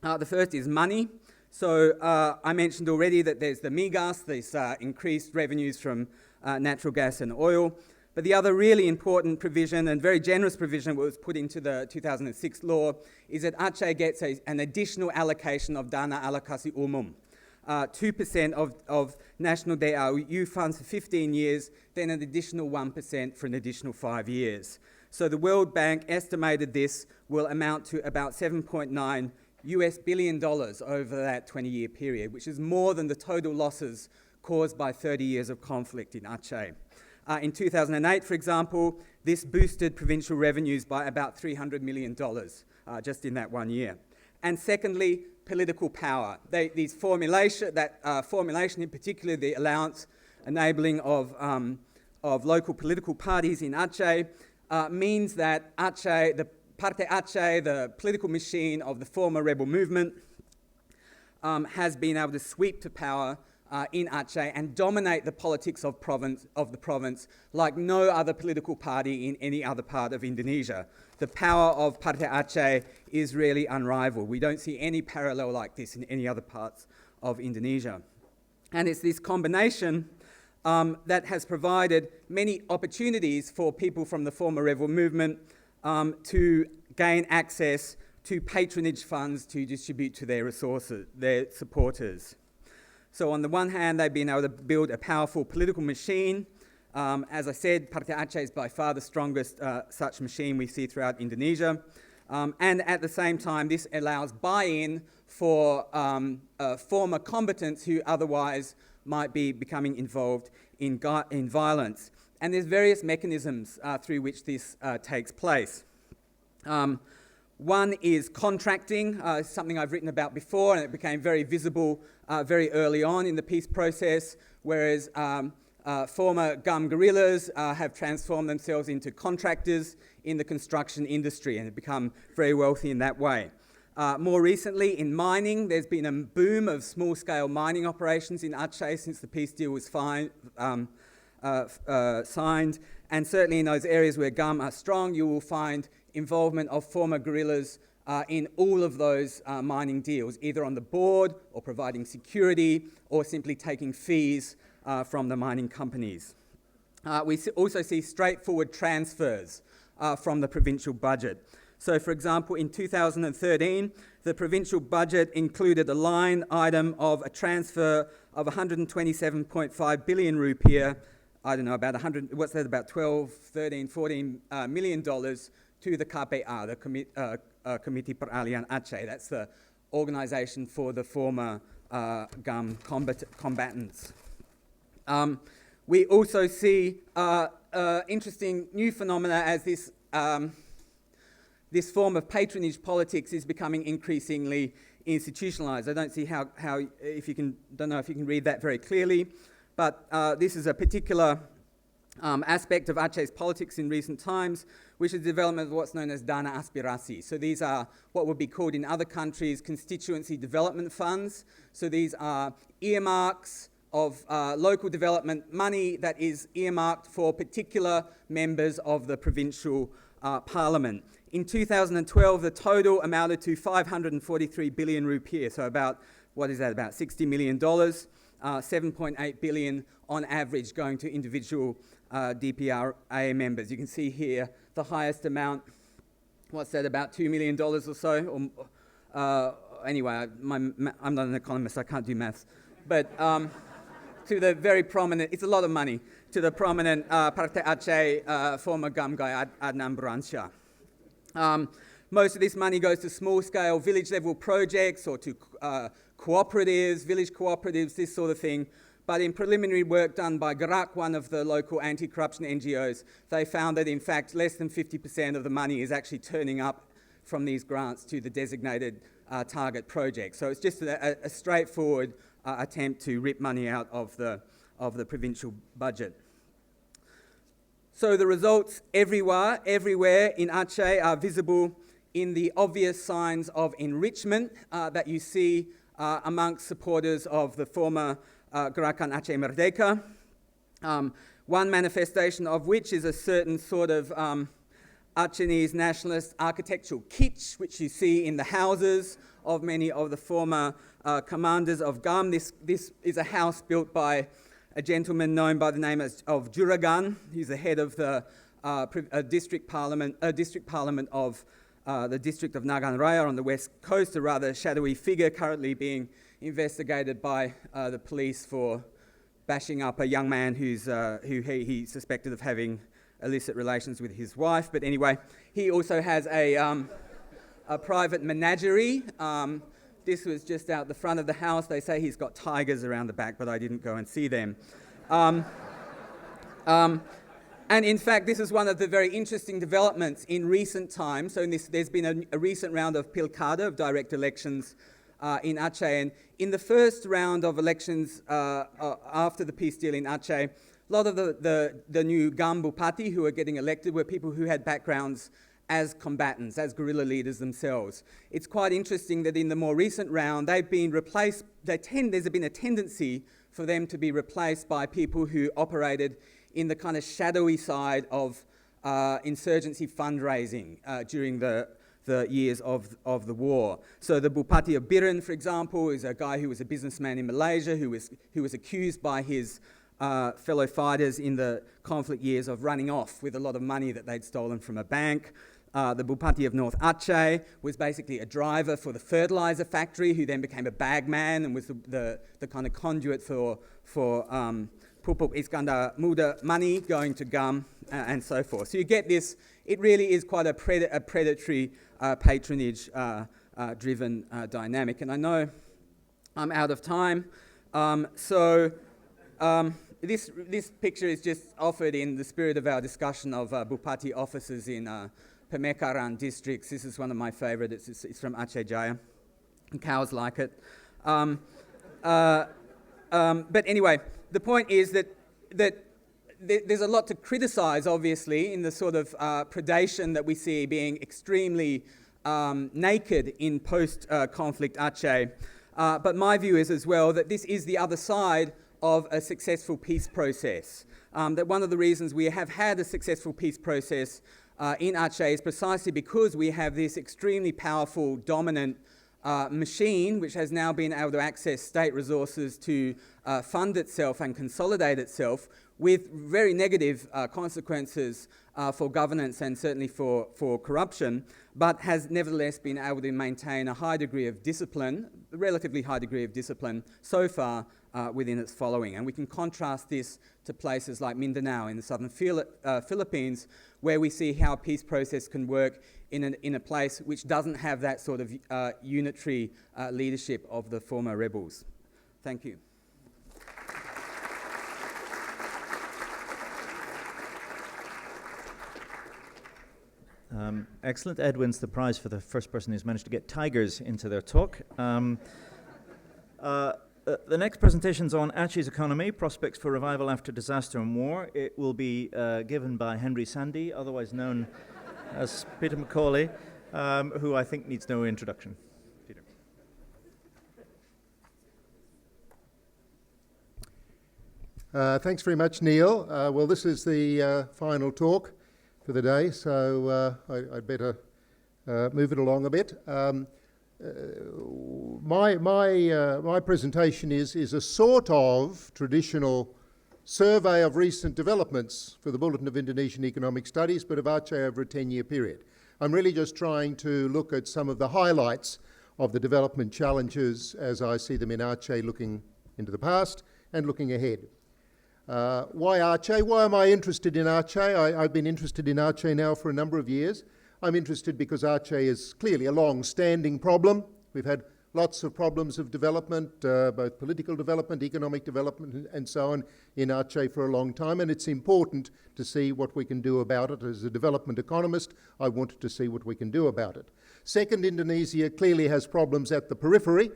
The first is money. So I mentioned already that there's the migas, these increased revenues from natural gas and oil. But the other really important provision and very generous provision that was put into the 2006 law is that Aceh gets an additional allocation of dana alokasi umum. 2% of national DAU funds for 15 years, then an additional 1% for an additional 5 years. So the World Bank estimated this will amount to about $7.9 billion over that 20-year period, which is more than the total losses caused by 30 years of conflict in Aceh. In 2008, for example, this boosted provincial revenues by about $300 million just in that 1 year. And secondly, political power. This formulation in particular, the allowance enabling of local political parties in Aceh, means that Aceh, the Partai Aceh, the political machine of the former rebel movement, has been able to sweep to power in Aceh and dominate the politics of the province like no other political party in any other part of Indonesia. The power of Partai Aceh is really unrivaled. We don't see any parallel like this in any other parts of Indonesia. And it's this combination that has provided many opportunities for people from the former rebel movement to gain access to patronage funds to distribute to their supporters. So on the one hand, they've been able to build a powerful political machine. As I said, Partai Aceh is by far the strongest such machine we see throughout Indonesia. And at the same time, this allows buy-in for former combatants who otherwise might be becoming involved in violence. And there's various mechanisms through which this takes place. One is contracting, something I've written about before, and it became very visible very early on in the peace process, whereas former GUM guerrillas have transformed themselves into contractors in the construction industry and have become very wealthy in that way. More recently, in mining, there's been a boom of small-scale mining operations in Aceh since the peace deal was signed, and certainly in those areas where GUM are strong, you will find involvement of former guerrillas in all of those mining deals, either on the board or providing security or simply taking fees from the mining companies. We also see straightforward transfers from the provincial budget. So, for example, in 2013, the provincial budget included a line item of a transfer of 127.5 billion rupiah, I don't know, about 100, what's that, about 12, 13, 14 million dollars to the KPA, the Committee Peralihan Aceh. That's the organization for the former GUM combatants. We also see interesting new phenomena as this form of patronage politics is becoming increasingly institutionalized. I don't see don't know if you can read that very clearly, but this is a particular aspect of Aceh's politics in recent times, which is the development of what's known as dana aspirasi. So these are what would be called in other countries constituency development funds. So these are earmarks of local development money that is earmarked for particular members of the provincial parliament. In 2012, the total amounted to 543 billion rupiah, so about, what is that, about $60 million, 7.8 billion on average going to individual DPRA members. You can see here the highest amount, what's that, about $2 million or so? Anyway, I'm not an economist, I can't do maths. But to the very prominent, it's a lot of money, to the prominent Partai Aceh former GUM guy, Adnan Bransyah. Most of this money goes to small-scale village-level projects or to cooperatives, village cooperatives, this sort of thing. But in preliminary work done by Gerak, one of the local anti-corruption NGOs, they found that, in fact, less than 50% of the money is actually turning up from these grants to the designated target project. So it's just a straightforward attempt to rip money out of the provincial budget. So the results everywhere in Aceh are visible in the obvious signs of enrichment that you see amongst supporters of the former Gerakan Aceh Merdeka. One manifestation of which is a certain sort of Acehnese nationalist architectural kitsch, which you see in the houses of many of the former commanders of GUM. This is a house built by a gentleman known by the name of Juragan. He's the head of the district parliament of the district of Nagan Raya on the west coast, a rather shadowy figure currently being investigated by the police for bashing up a young man who he suspected of having illicit relations with his wife. But anyway, he also has a private menagerie. This was just out the front of the house. They say he's got tigers around the back, but I didn't go and see them. And in fact, this is one of the very interesting developments in recent times. So there's been a recent round of Pilkada, of direct elections in Aceh. And in the first round of elections after the peace deal in Aceh, a lot of the new GUM Bupati who were getting elected were people who had backgrounds as combatants, as guerrilla leaders themselves. It's quite interesting that in the more recent round, they've been replaced, there's been a tendency for them to be replaced by people who operated in the kind of shadowy side of insurgency fundraising during the years of the war. So the Bupati of Biren, for example, is a guy who was a businessman in Malaysia who was accused by his fellow fighters in the conflict years of running off with a lot of money that they'd stolen from a bank. The Bupati of North Aceh was basically a driver for the fertilizer factory who then became a bagman and was the kind of conduit for Pupuk Iskandar Muda money going to GUM and so forth. So you get this, it really is quite a predatory patronage driven dynamic. And I know I'm out of time, this picture is just offered in the spirit of our discussion of Bupati offices in Pemekaran districts. This is one of my favourites. It's from Aceh Jaya. And cows like it. But anyway, the point is that there's a lot to criticise, obviously, in the sort of predation that we see being extremely naked in post-conflict Aceh. But my view is as well that this is the other side of a successful peace process. That one of the reasons we have had a successful peace process in Aceh is precisely because we have this extremely powerful, dominant machine which has now been able to access state resources to fund itself and consolidate itself, with very negative consequences for governance and certainly for corruption, but has nevertheless been able to maintain a high degree of discipline, a relatively high degree of discipline so far within its following. And we can contrast this to places like Mindanao in the southern Philippines, where we see how a peace process can work in a place which doesn't have that sort of unitary leadership of the former rebels. Thank you. Excellent. Ed wins the prize for the first person who's managed to get tigers into their talk. The next presentation's on Aceh's economy, prospects for revival after disaster and war. It will be given by Henry Sandy, otherwise known as Peter McCawley, who I think needs no introduction. Peter. Thanks very much, Neil. Well, this is the final talk for the day, so I'd better move it along a bit. My presentation is a sort of traditional survey of recent developments for the Bulletin of Indonesian Economic Studies, but of Aceh over a 10-year period. I'm really just trying to look at some of the highlights of the development challenges as I see them in Aceh, looking into the past and looking ahead. Why Aceh? Why am I interested in Aceh? I've been interested in Aceh now for a number of years. I'm interested because Aceh is clearly a long-standing problem. We've had lots of problems of development, both political development, economic development, and so on in Aceh for a long time, and it's important to see what we can do about it. As a development economist, I wanted to see what we can do about it. Second, Indonesia clearly has problems at the periphery.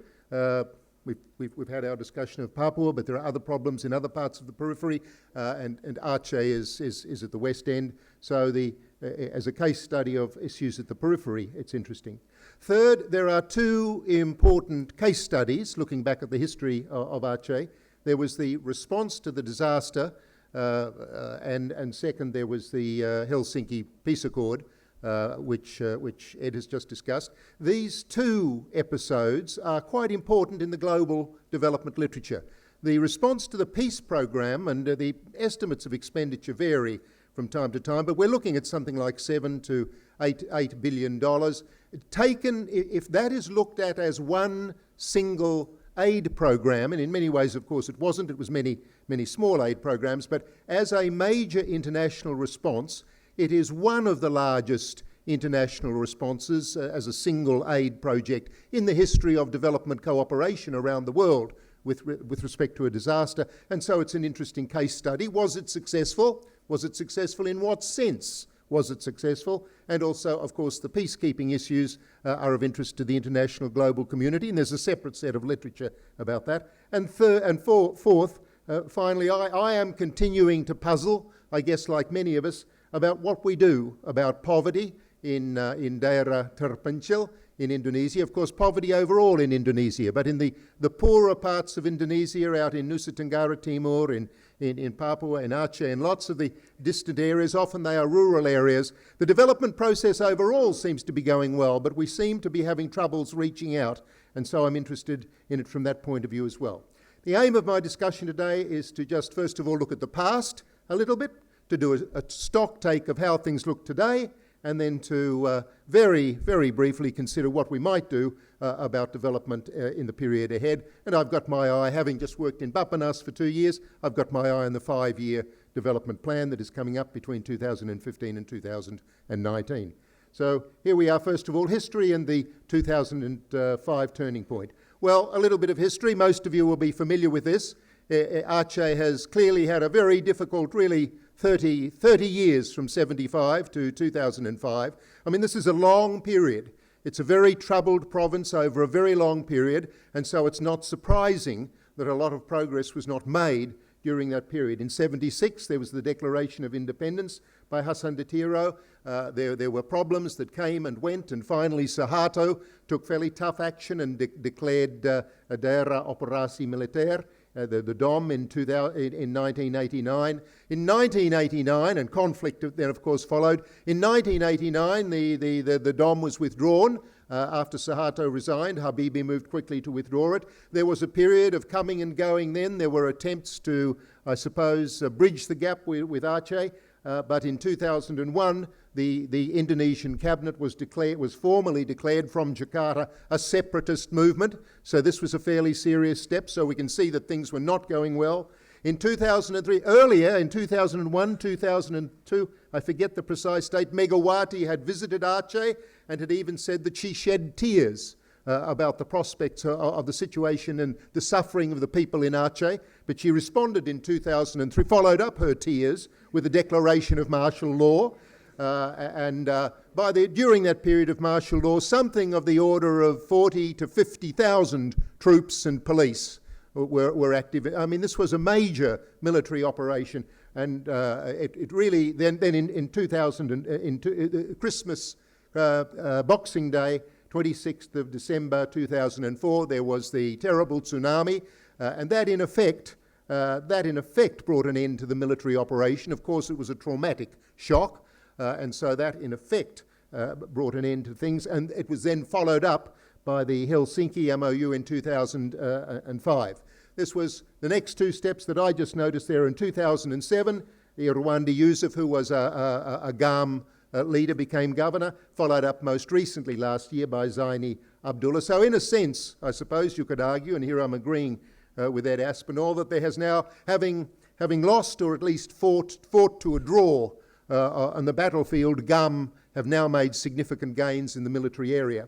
We've had our discussion of Papua, but there are other problems in other parts of the periphery, and Aceh is at the west end. So as a case study of issues at the periphery, it's interesting. Third, there are two important case studies looking back at the history of Aceh. There was the response to the disaster, and second, there was the Helsinki Peace Accord, which Ed has just discussed. These two episodes are quite important in the global development literature. The response to the peace program and the estimates of expenditure vary from time to time, but we're looking at something like $7 to $8 billion. Taken, if that is looked at as one single aid program, and in many ways, of course, it wasn't, it was many small aid programs, but as a major international response, it is one of the largest international responses as a single aid project in the history of development cooperation around the world with respect to a disaster. And so it's an interesting case study. Was it successful? Was it successful in what sense? Was it successful? And also, of course, the peacekeeping issues are of interest to the international global community, and there's a separate set of literature about that. And fourth, finally, I am continuing to puzzle, I guess like many of us, about what we do about poverty in daerah terpencil in Indonesia. Of course, poverty overall in Indonesia, but in the poorer parts of Indonesia, out in Nusa Tenggara Timur, in Papua, in Aceh, and lots of the distant areas, often they are rural areas. The development process overall seems to be going well, but we seem to be having troubles reaching out, and so I'm interested in it from that point of view as well. The aim of my discussion today is to just first of all look at the past a little bit, to do a stock take of how things look today, and then to very, very briefly consider what we might do about development in the period ahead. And I've got my eye, having just worked in Bappenas for 2 years, I've got my eye on the 5-year development plan that is coming up between 2015 and 2019. So here we are, first of all, history and the 2005 turning point. Well, a little bit of history. Most of you will be familiar with this. Aceh has clearly had a very difficult, really, 30 years from 75 to 2005. I mean, this is a long period. It's a very troubled province over a very long period, and so it's not surprising that a lot of progress was not made during that period. In 76, there was the Declaration of Independence by Hassan Detiro. There were problems that came and went, and finally Suharto took fairly tough action and declared a daerah operasi militer, the DOM in 1989. In 1989, and conflict then of course followed, in 1989 the DOM was withdrawn. After Suharto resigned, Habibie moved quickly to withdraw it. There was a period of coming and going then. There were attempts to, I suppose, bridge the gap with Aceh, but in 2001 the Indonesian cabinet was formally declared from Jakarta a separatist movement. So this was a fairly serious step, so we can see that things were not going well. In 2003, earlier, in 2001, 2002, I forget the precise date, Megawati had visited Aceh and had even said that she shed tears about the prospects of the situation and the suffering of the people in Aceh, but she responded in 2003, followed up her tears with a declaration of martial law, during that period of martial law, something of the order of 40 to 50,000 troops and police were active. I mean, this was a major military operation, and it really, then in 2000, Christmas, Boxing Day, 26th of December 2004, there was the terrible tsunami, and that in effect brought an end to the military operation. Of course, it was a traumatic shock, and so that in effect brought an end to things, and it was then followed up by the Helsinki MOU in 2005. This was the next two steps that I just noticed there. In 2007, Irwandi Yusuf, who was a GAM leader, became governor, followed up most recently last year by Zaini Abdullah. So in a sense, I suppose you could argue, and here I'm agreeing with Ed Aspinall, that there has now, having lost or at least fought to a draw on the battlefield, GAM have now made significant gains in the military area.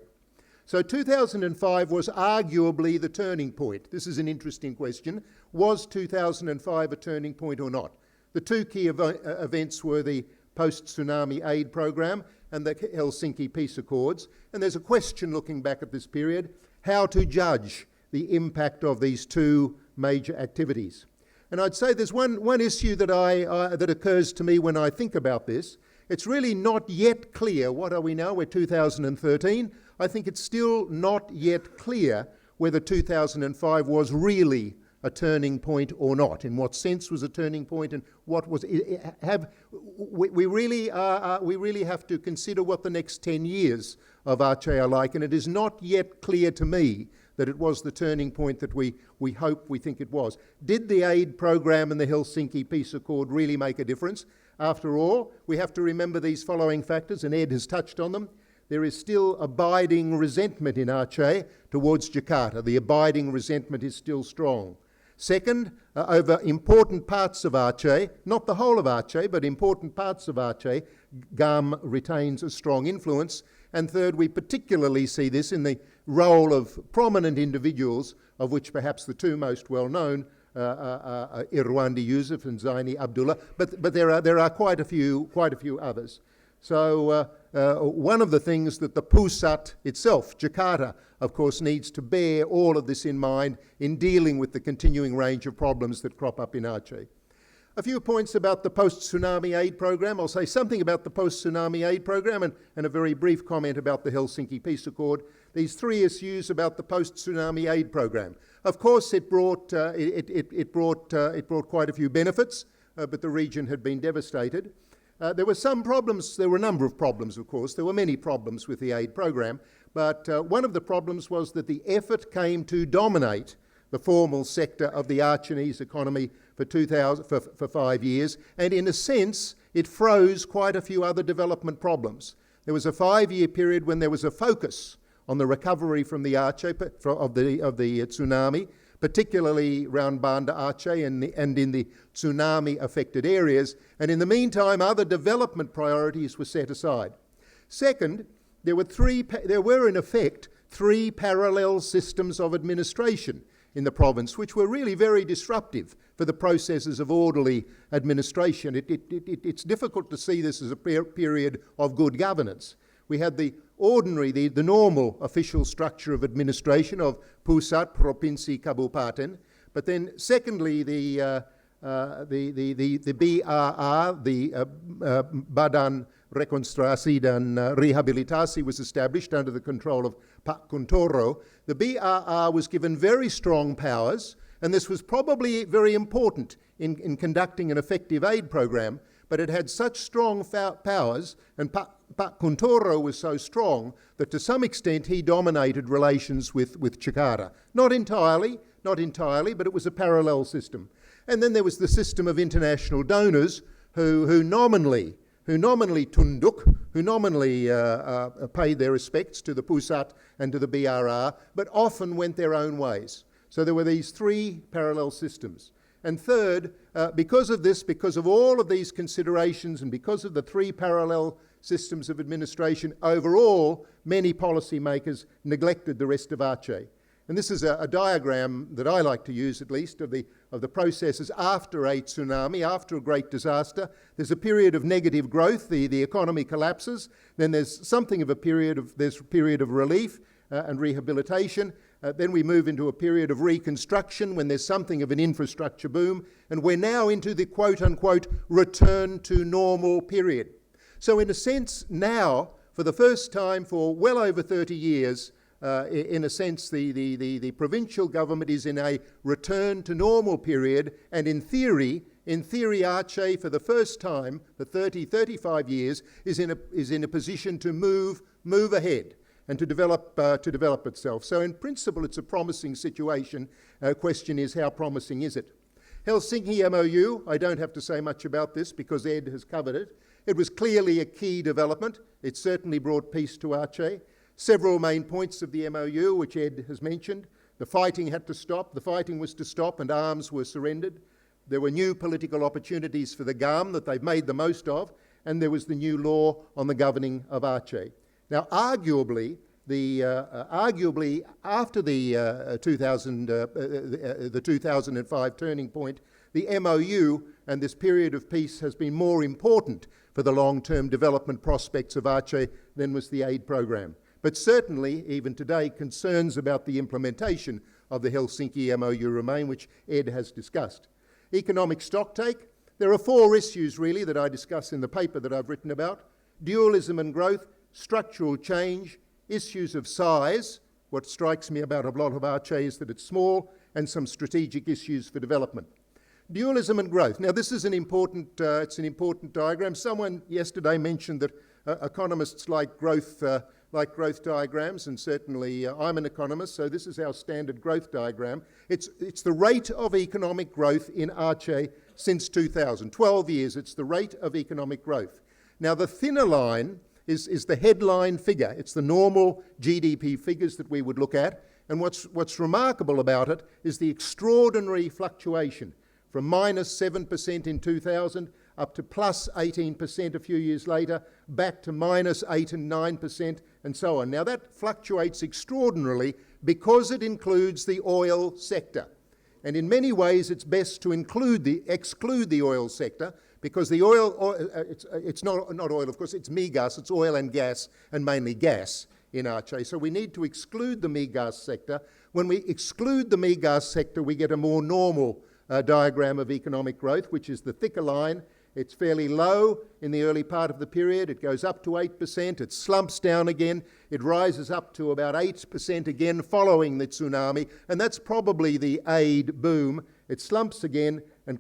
So 2005 was arguably the turning point. This is an interesting question. Was 2005 a turning point or not? The two key events were the post-tsunami aid program and the Helsinki Peace Accords. And there's a question looking back at this period, how to judge the impact of these two major activities. And I'd say there's one issue that that occurs to me when I think about this. It's really not yet clear. What are we now? We're 2013. I think it's still not yet clear whether 2005 was really a turning point or not. In what sense was a turning point, and what was it? We really have to consider what the next 10 years of Aceh are like, and it is not yet clear to me that it was the turning point that we think it was. Did the aid program and the Helsinki Peace Accord really make a difference? After all, we have to remember these following factors, and Ed has touched on them. There is still abiding resentment in Aceh towards Jakarta. The abiding resentment is still strong. Second, over important parts of Aceh, not the whole of Aceh, but important parts of Aceh, GAM retains a strong influence. And third, we particularly see this in the role of prominent individuals, of which perhaps the two most well-known are Irwandi Yusuf and Zaini Abdullah, but there are quite a few others. So one of the things that the Pusat itself, Jakarta, of course, needs to bear all of this in mind in dealing with the continuing range of problems that crop up in Aceh. A few points about the post-tsunami aid program. I'll say something about the post-tsunami aid program and a very brief comment about the Helsinki Peace Accord. These three issues about the post-tsunami aid program. Of course, it brought quite a few benefits, but the region had been devastated. There were some problems. There were a number of problems, of course. There were many problems with the aid program, but one of the problems was that the effort came to dominate the formal sector of the Achenese economy for 5 years, and in a sense, it froze quite a few other development problems. There was a 5-year period when there was a focus on the recovery from the Aceh of the tsunami, particularly around Banda Aceh and in the tsunami-affected areas, and in the meantime, other development priorities were set aside. Second, there were in effect three parallel systems of administration in the province, which were really very disruptive for the processes of orderly administration. It's difficult to see this as a period of good governance. We had the normal official structure of administration of Pusat, Provinsi, Kabupaten, but then secondly, the BRR, the Badan Rekonstruksi dan Rehabilitasi, was established under the control of Pak Kuntoro. The BRR was given very strong powers, and this was probably very important in conducting an effective aid program, but it had such strong powers, and Pak Kuntoro was so strong that to some extent he dominated relations with Jakarta. Not entirely, but it was a parallel system. And then there was the system of international donors who nominally tunduk, who nominally paid their respects to the Pusat and to the BRR, but often went their own ways. So there were these three parallel systems. And third, because of all of these considerations and because of the three parallel systems of administration. Overall, many policymakers neglected the rest of Aceh. And this is a diagram that I like to use, at least, of the processes after a tsunami, after a great disaster. There's a period of negative growth, the economy collapses, then there's something of a period of relief and rehabilitation. Then we move into a period of reconstruction when there's something of an infrastructure boom, and we're now into the quote-unquote return to normal period. So in a sense now, for the first time for well over 30 years, in a sense, the provincial government is in a return to normal period, and in theory, Aceh, for the first time, for 35 years, is in a position to move ahead and to develop itself. So in principle, it's a promising situation. Question is, how promising is it? Helsinki MOU, I don't have to say much about this because Ed has covered it. It was clearly a key development. It certainly brought peace to Aceh. Several main points of the MOU, which Ed has mentioned. The fighting had to stop. The fighting was to stop and arms were surrendered. There were new political opportunities for the GAM that they've made the most of, and there was the new law on the governing of Aceh. Now, arguably after the 2005 turning point, the MOU and this period of peace has been more important for the long-term development prospects of Aceh than was the aid program. But certainly, even today, concerns about the implementation of the Helsinki MOU remain, which Ed has discussed. Economic stocktake. There are 4 issues, really, that I discuss in the paper that I've written about. Dualism and growth, structural change, issues of size. What strikes me about a lot of Aceh is that it's small, and some strategic issues for development. Dualism and growth. Now, this is an important diagram. Someone yesterday mentioned that economists like growth diagrams, and certainly I'm an economist, so this is our standard growth diagram. It's the rate of economic growth in Aceh since 2000. 12 years, it's the rate of economic growth. Now, the thinner line is the headline figure. It's the normal GDP figures that we would look at, and what's remarkable about it is the extraordinary fluctuation from -7% in 2000 up to plus 18% a few years later, back to -8 and 9%, and so on. Now that fluctuates extraordinarily because it includes the oil sector. And in many ways it's best to exclude the oil sector, because the it's not oil, of course, it's migas, it's oil and gas, and mainly gas in Aceh. So we need to exclude the migas sector. When we exclude the migas sector, we get a more normal diagram of economic growth, which is the thicker line. It's fairly low in the early part of the period. It goes up to 8%. It slumps down again. It rises up to about 8% again following the tsunami. And that's probably the aid boom. It slumps again and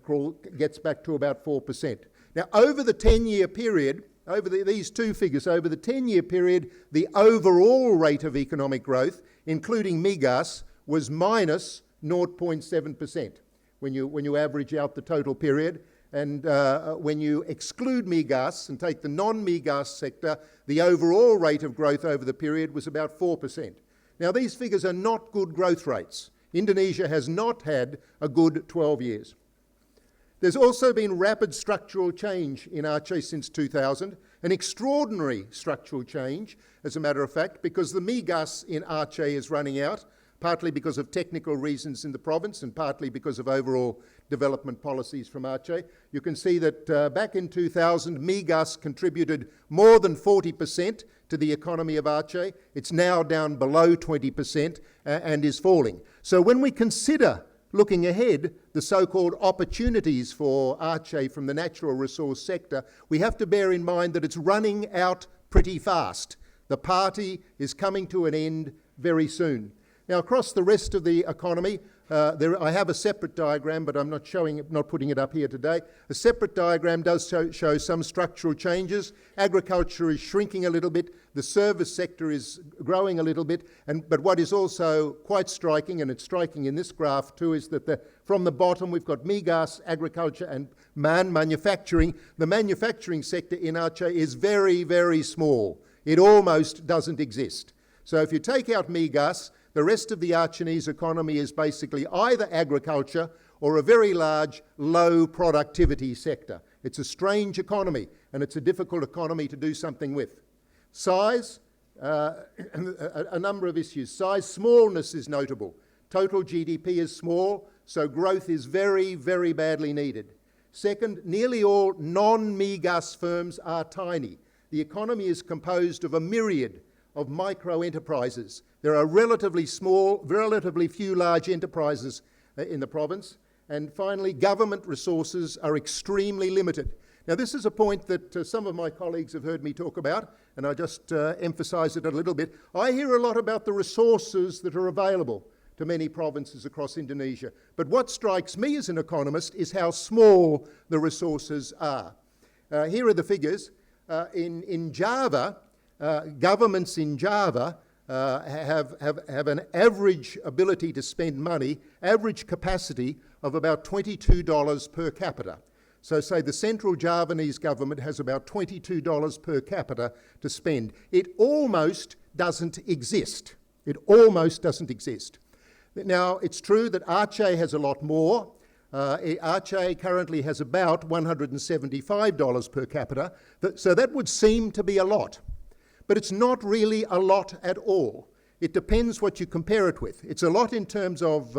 gets back to about 4%. Now, over the 10-year period, these two figures, over the 10-year period, the overall rate of economic growth, including migas, was minus 0.7% when you average out the total period. And when you exclude migas and take the non-migas sector, the overall rate of growth over the period was about 4%. Now, these figures are not good growth rates. Indonesia has not had a good 12 years. There's also been rapid structural change in Aceh since 2000, an extraordinary structural change, as a matter of fact, because the migas in Aceh is running out, partly because of technical reasons in the province and partly because of overall development policies from Aceh. You can see that back in 2000, migas contributed more than 40% to the economy of Aceh. It's now down below 20% and is falling. So when we consider looking ahead, the so-called opportunities for Aceh from the natural resource sector, we have to bear in mind that it's running out pretty fast. The party is coming to an end very soon. Now, across the rest of the economy, I have a separate diagram, but I'm not putting it up here today. A separate diagram does show some structural changes. Agriculture is shrinking a little bit. The service sector is growing a little bit. But what is also quite striking, and it's striking in this graph too, is that from the bottom we've got migas, agriculture, and manufacturing. The manufacturing sector in Aceh is very, very small. It almost doesn't exist. So if you take out migas, the rest of the Achenese economy is basically either agriculture or a very large, low productivity sector. It's a strange economy, and it's a difficult economy to do something with. Size, a number of issues. Size, smallness is notable. Total GDP is small, so growth is very, very badly needed. Second, nearly all non-MIGAS firms are tiny. The economy is composed of a myriad of micro-enterprises. There are relatively few large enterprises in the province. And finally, government resources are extremely limited. Now, this is a point that some of my colleagues have heard me talk about, and I just emphasise it a little bit. I hear a lot about the resources that are available to many provinces across Indonesia. But what strikes me as an economist is how small the resources are. Here are the figures. In Java, governments in Java have an average ability to spend money, average capacity of about $22 per capita. So say the Central Javanese government has about $22 per capita to spend. It almost doesn't exist. It almost doesn't exist. Now, it's true that Aceh has a lot more. Aceh currently has about $175 per capita, so that would seem to be a lot. But it's not really a lot at all. It depends what you compare it with. It's a lot in terms of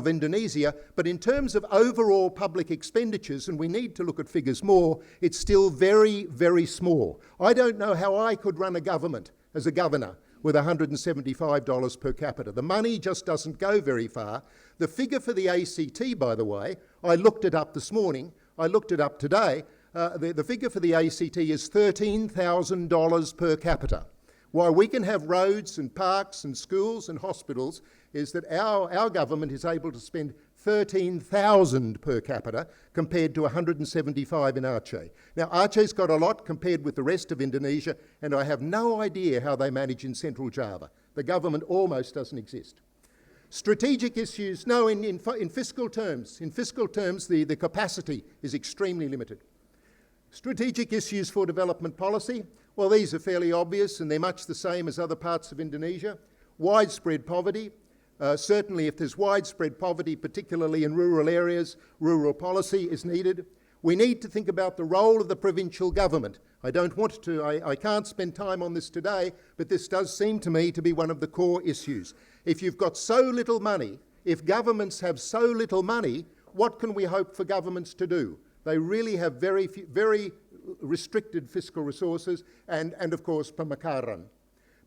Indonesia, but in terms of overall public expenditures, and we need to look at figures more, it's still very, very small. I don't know how I could run a government as a governor with $175 per capita. The money just doesn't go very far. The figure for the ACT, by the way, I looked it up this morning, I looked it up today, the figure for the ACT is $13,000 per capita. Why we can have roads and parks and schools and hospitals is that our government is able to spend $13,000 per capita compared to $175 in Aceh. Now, Aceh's got a lot compared with the rest of Indonesia, and I have no idea how they manage in Central Java. The government almost doesn't exist. Strategic issues, no, in fiscal terms. In fiscal terms, the capacity is extremely limited. Strategic issues for development policy, well, these are fairly obvious, and they're much the same as other parts of Indonesia. Widespread poverty. Certainly, if there's widespread poverty, particularly in rural areas, rural policy is needed. We need to think about the role of the provincial government. I can't spend time on this today, but this does seem to me to be one of the core issues. If you've got so little money, if governments have so little money, what can we hope for governments to do? They really have very restricted fiscal resources, and of course, Pemekaran.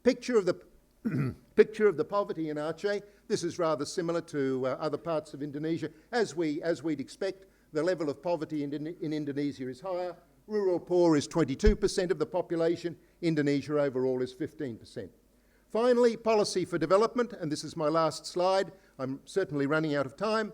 Picture of the poverty in Aceh. This is rather similar to other parts of Indonesia. As we'd expect, the level of poverty in Indonesia is higher. Rural poor is 22% of the population. Indonesia overall is 15%. Finally, policy for development, and this is my last slide. I'm certainly running out of time.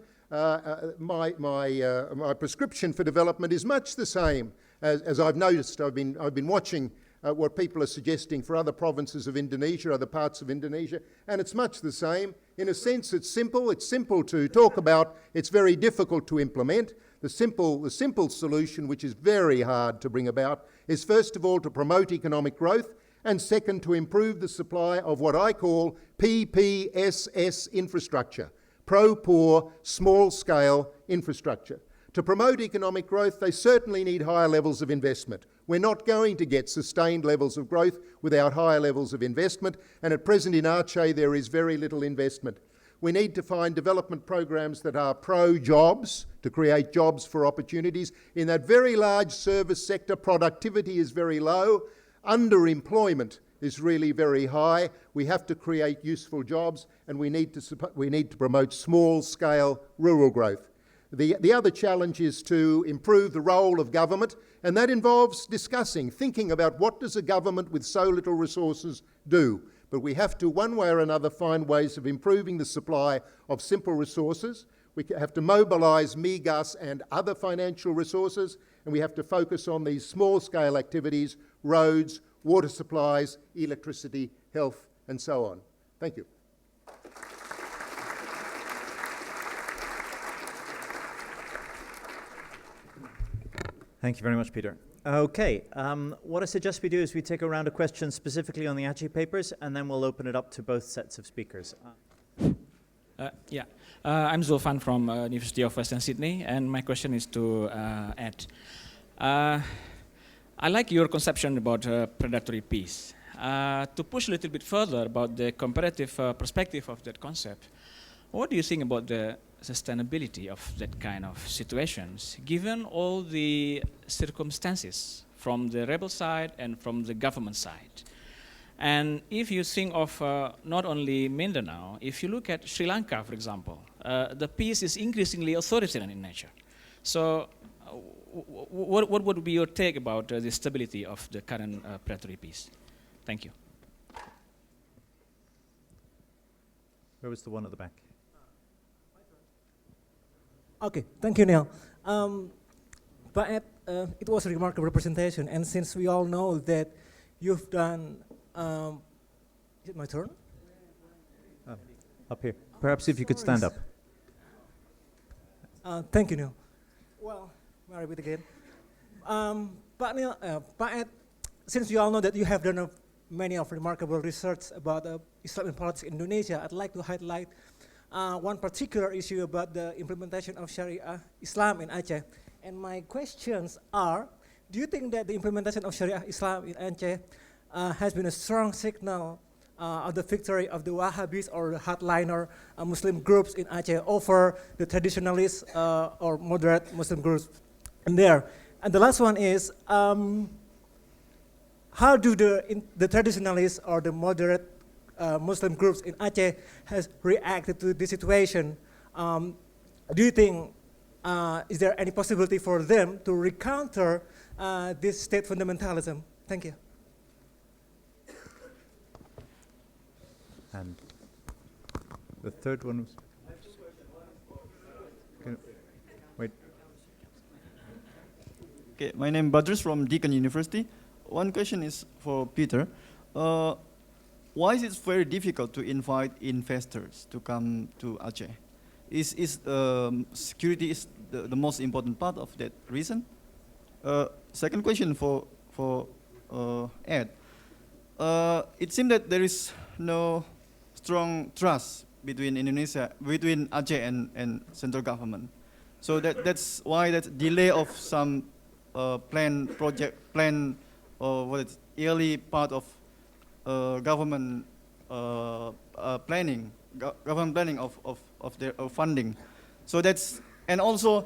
My prescription for development is much the same as I've noticed. I've been watching what people are suggesting for other provinces of Indonesia, other parts of Indonesia, and it's much the same. In a sense, it's simple. It's simple to talk about. It's very difficult to implement. The simple solution, which is very hard to bring about, is first of all to promote economic growth, and second, to improve the supply of what I call PPSS infrastructure, pro-poor, small-scale infrastructure. To promote economic growth, they certainly need higher levels of investment. We're not going to get sustained levels of growth without higher levels of investment, and at present in Aceh there is very little investment. We need to find development programs that are pro-jobs, to create jobs for opportunities. In that very large service sector, productivity is very low, underemployment is really very high. We have to create useful jobs, and we need to promote small-scale rural growth. The other challenge is to improve the role of government, and that involves thinking about what does a government with so little resources do. But we have to, one way or another, find ways of improving the supply of simple resources. We have to mobilise MIGAS and other financial resources, and we have to focus on these small-scale activities, roads, water supplies, electricity, health, and so on. Thank you. Thank you very much, Peter. Okay, what I suggest we do is we take a round of questions specifically on the Aceh papers, and then we'll open it up to both sets of speakers. I'm Zulfan from University of Western Sydney, and my question is to Ed. I like your conception about predatory peace. To push a little bit further about the comparative perspective of that concept, what do you think about the sustainability of that kind of situations, given all the circumstances from the rebel side and from the government side? And if you think of not only Mindanao, if you look at Sri Lanka, for example, the peace is increasingly authoritarian in nature. So what would be your take about the stability of the current predatory peace? Thank you. Where was the one at the back? Okay, thank you, Neil. But it was a remarkable presentation, and since we all know that you've done, is it my turn? Up here. Perhaps if you could stand up. Thank you, Neil. Well, may I repeat again? But Neil, Ed, since you all know that you have done many of remarkable research about Islam and politics in Indonesia, I'd like to highlight one particular issue about the implementation of Sharia Islam in Aceh. And my questions are, do you think that the implementation of Sharia Islam in Aceh has been a strong signal of the victory of the Wahhabis or the hardliner Muslim groups in Aceh over the traditionalist or moderate Muslim groups in there? And the last one is, how do the traditionalists or the moderate Muslim groups in Aceh has reacted to this situation? Do you think, is there any possibility for them to recounter this state fundamentalism? Thank you. And the third one was... Wait. Okay, my name is Badrus from Deakin University. One question is for Peter. Why is it very difficult to invite investors to come to Aceh? Is security is the most important part of that reason? Second question for Ed. It seems that there is no strong trust between Aceh and central government. So that's why that delay of some early part of government planning of their funding. So that's, and also,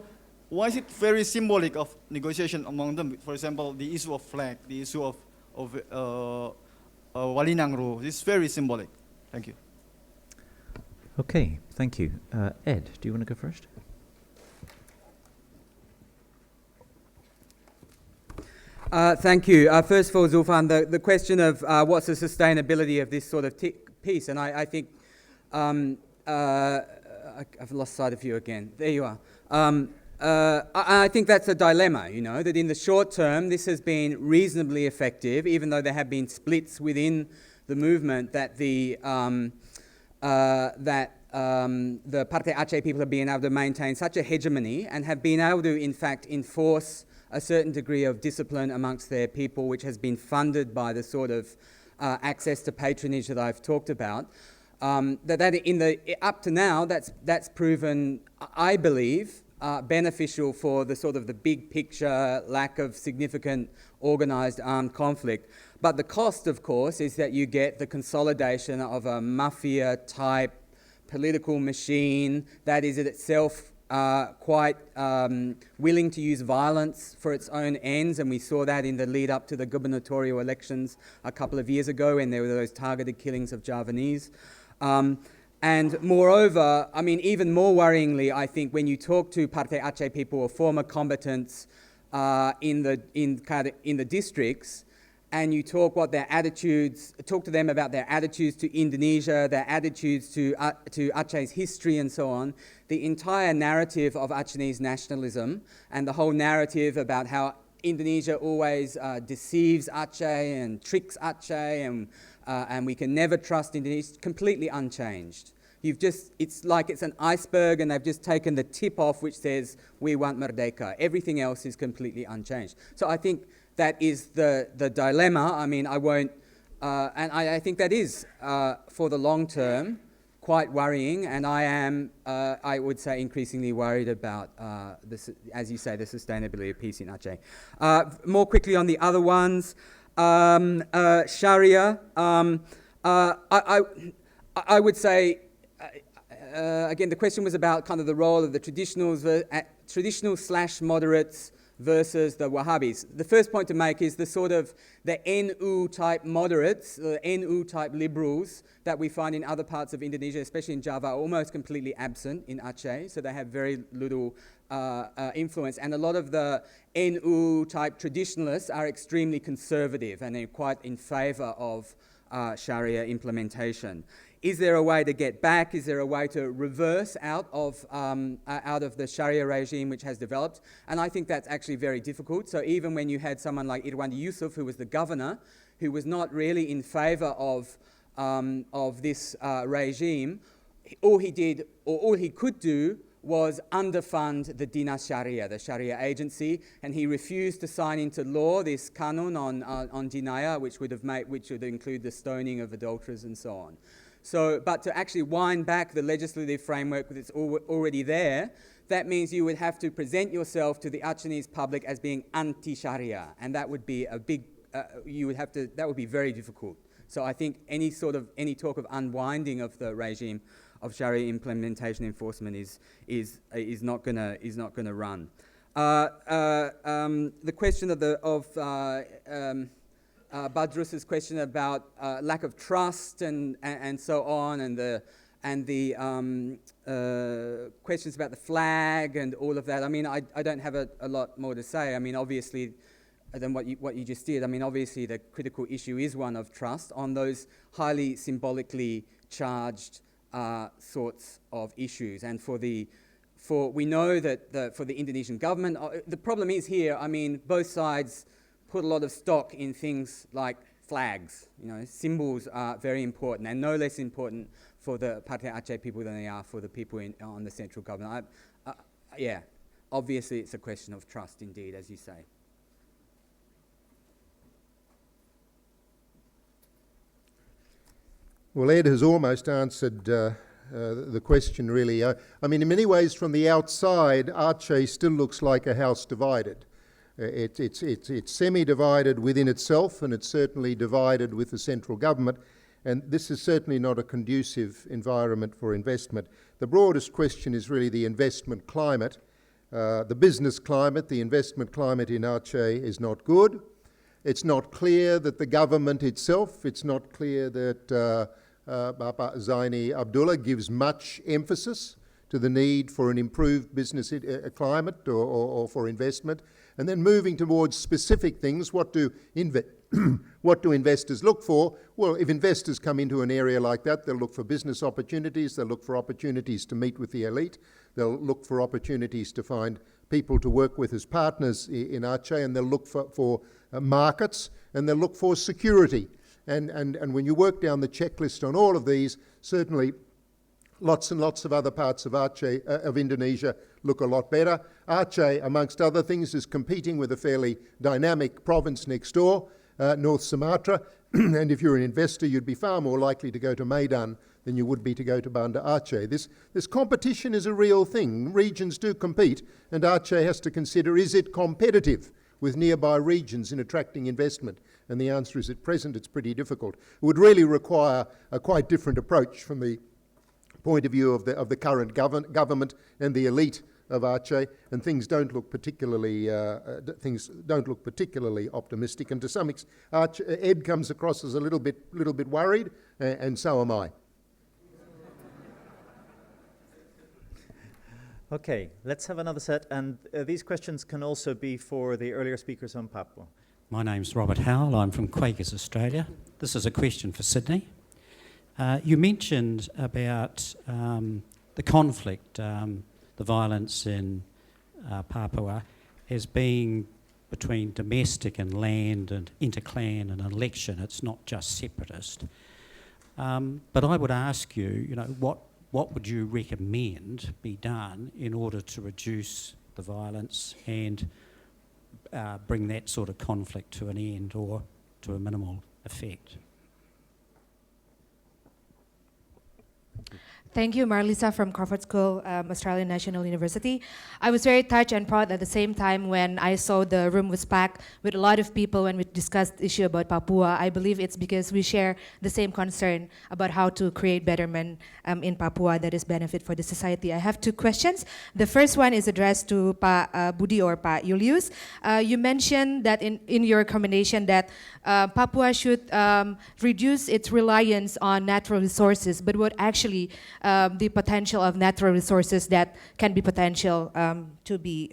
why is it very symbolic of negotiation among them? For example, the issue of flag, the issue of Walinangro. This is very symbolic. Thank you. Okay, thank you. Ed, do you want to go first? Thank you. First of all, Zulfan, the question of what's the sustainability of this sort of piece, and I think I've lost sight of you again. There you are. I think that's a dilemma, you know, that in the short term this has been reasonably effective, even though there have been splits within the movement that the Partai Aceh people have been able to maintain such a hegemony and have been able to, in fact, enforce a certain degree of discipline amongst their people, which has been funded by the sort of access to patronage that I've talked about. Up to now, that's proven, I believe, beneficial for the sort of the big picture lack of significant organised armed conflict. But the cost, of course, is that you get the consolidation of a mafia-type political machine that is in itself quite willing to use violence for its own ends, and we saw that in the lead up to the gubernatorial elections a couple of years ago when there were those targeted killings of Javanese. And moreover, I mean, even more worryingly, I think when you talk to Partai Aceh people or former combatants in the districts, and you talk to them about their attitudes to Indonesia, their attitudes to Aceh's history and so on, the entire narrative of Acehese nationalism and the whole narrative about how Indonesia always deceives Aceh and tricks Aceh and we can never trust Indonesia, is completely unchanged. It's like it's an iceberg and they've just taken the tip off which says, we want Merdeka. Everything else is completely unchanged. So I think that is the dilemma. I mean, I won't, and I think that is, for the long term, quite worrying, and I am, I would say, increasingly worried about, as you say, the sustainability of peace in Aceh. More quickly on the other ones, Sharia, I would say, again, the question was about kind of the role of the traditional/moderates versus the Wahhabis. The first point to make is the sort of the NU type moderates, the NU type liberals that we find in other parts of Indonesia, especially in Java, are almost completely absent in Aceh, so they have very little influence. And a lot of the NU type traditionalists are extremely conservative and they're quite in favor of Sharia implementation. Is there a way to get back? Is there a way to reverse out of the Sharia regime which has developed? And I think that's actually very difficult. So even when you had someone like Irwandi Yusuf, who was the governor, who was not really in favour of this regime, all he did, or all he could do, was underfund the Dinas Sharia, the Sharia agency, and he refused to sign into law this Kanun on Jinayah, which would include the stoning of adulterers and so on. So, but to actually wind back the legislative framework that's already there, that means you would have to present yourself to the Achenese public as being anti-Sharia, and that would be a big, that would be very difficult. So I think any talk of unwinding of the regime of Sharia implementation enforcement is not gonna run. The question of Badrus's question about lack of trust and so on, and the questions about the flag and all of that. I mean, I don't have a lot more to say. I mean, obviously, than what you just did. I mean, obviously, the critical issue is one of trust on those highly symbolically charged sorts of issues. And we know that for the Indonesian government, the problem is here. I mean, both sides put a lot of stock in things like flags. You know, symbols are very important, and no less important for the Partai Aceh people than they are for the people on the central government. Yeah, obviously it's a question of trust indeed, as you say. Well, Ed has almost answered the question, really. I mean, in many ways, from the outside, Aceh still looks like a house divided. It's semi-divided within itself, and it's certainly divided with the central government, and this is certainly not a conducive environment for investment. The broadest question is really the investment climate. The business climate, the investment climate in Aceh is not good. It's not clear that the government itself, it's not clear that Bapak Zaini Abdullah gives much emphasis to the need for an improved business climate or for investment. And then moving towards specific things, what do investors look for? Well, if investors come into an area like that, they'll look for business opportunities, they'll look for opportunities to meet with the elite, they'll look for opportunities to find people to work with as partners in Aceh, and they'll look for markets, and they'll look for security. And when you work down the checklist on all of these, certainly lots and lots of other parts of Aceh, of Indonesia, look a lot better. Aceh, amongst other things, is competing with a fairly dynamic province next door, North Sumatra, and if you're an investor, you'd be far more likely to go to Medan than you would be to go to Banda Aceh. This competition is a real thing. Regions do compete, and Aceh has to consider, is it competitive with nearby regions in attracting investment? And the answer is, at present, it's pretty difficult. It would really require a quite different approach from the point of view of the current government and the elite of Aceh, and things don't look particularly optimistic. And to some extent, Ed comes across as a little bit worried, and so am I. Okay, let's have another set, and these questions can also be for the earlier speakers on Papua. My name's Robert Howell. I'm from Quakers Australia. This is a question for Sidney. You mentioned about the conflict, the violence in Papua as being between domestic and land and interclan and election. It's not just separatist. But I would ask you, what would you recommend be done in order to reduce the violence and bring that sort of conflict to an end or to a minimal effect? Thank you, Marlisa from Crawford School, Australian National University. I was very touched and proud at the same time when I saw the room was packed with a lot of people when we discussed the issue about Papua. I believe it's because we share the same concern about how to create betterment in Papua that is benefit for the society. I have two questions. The first one is addressed to Pa Budy or Pa Julius. You mentioned that in your recommendation that Papua should reduce its reliance on natural resources, but what actually the potential of natural resources that can be potential to be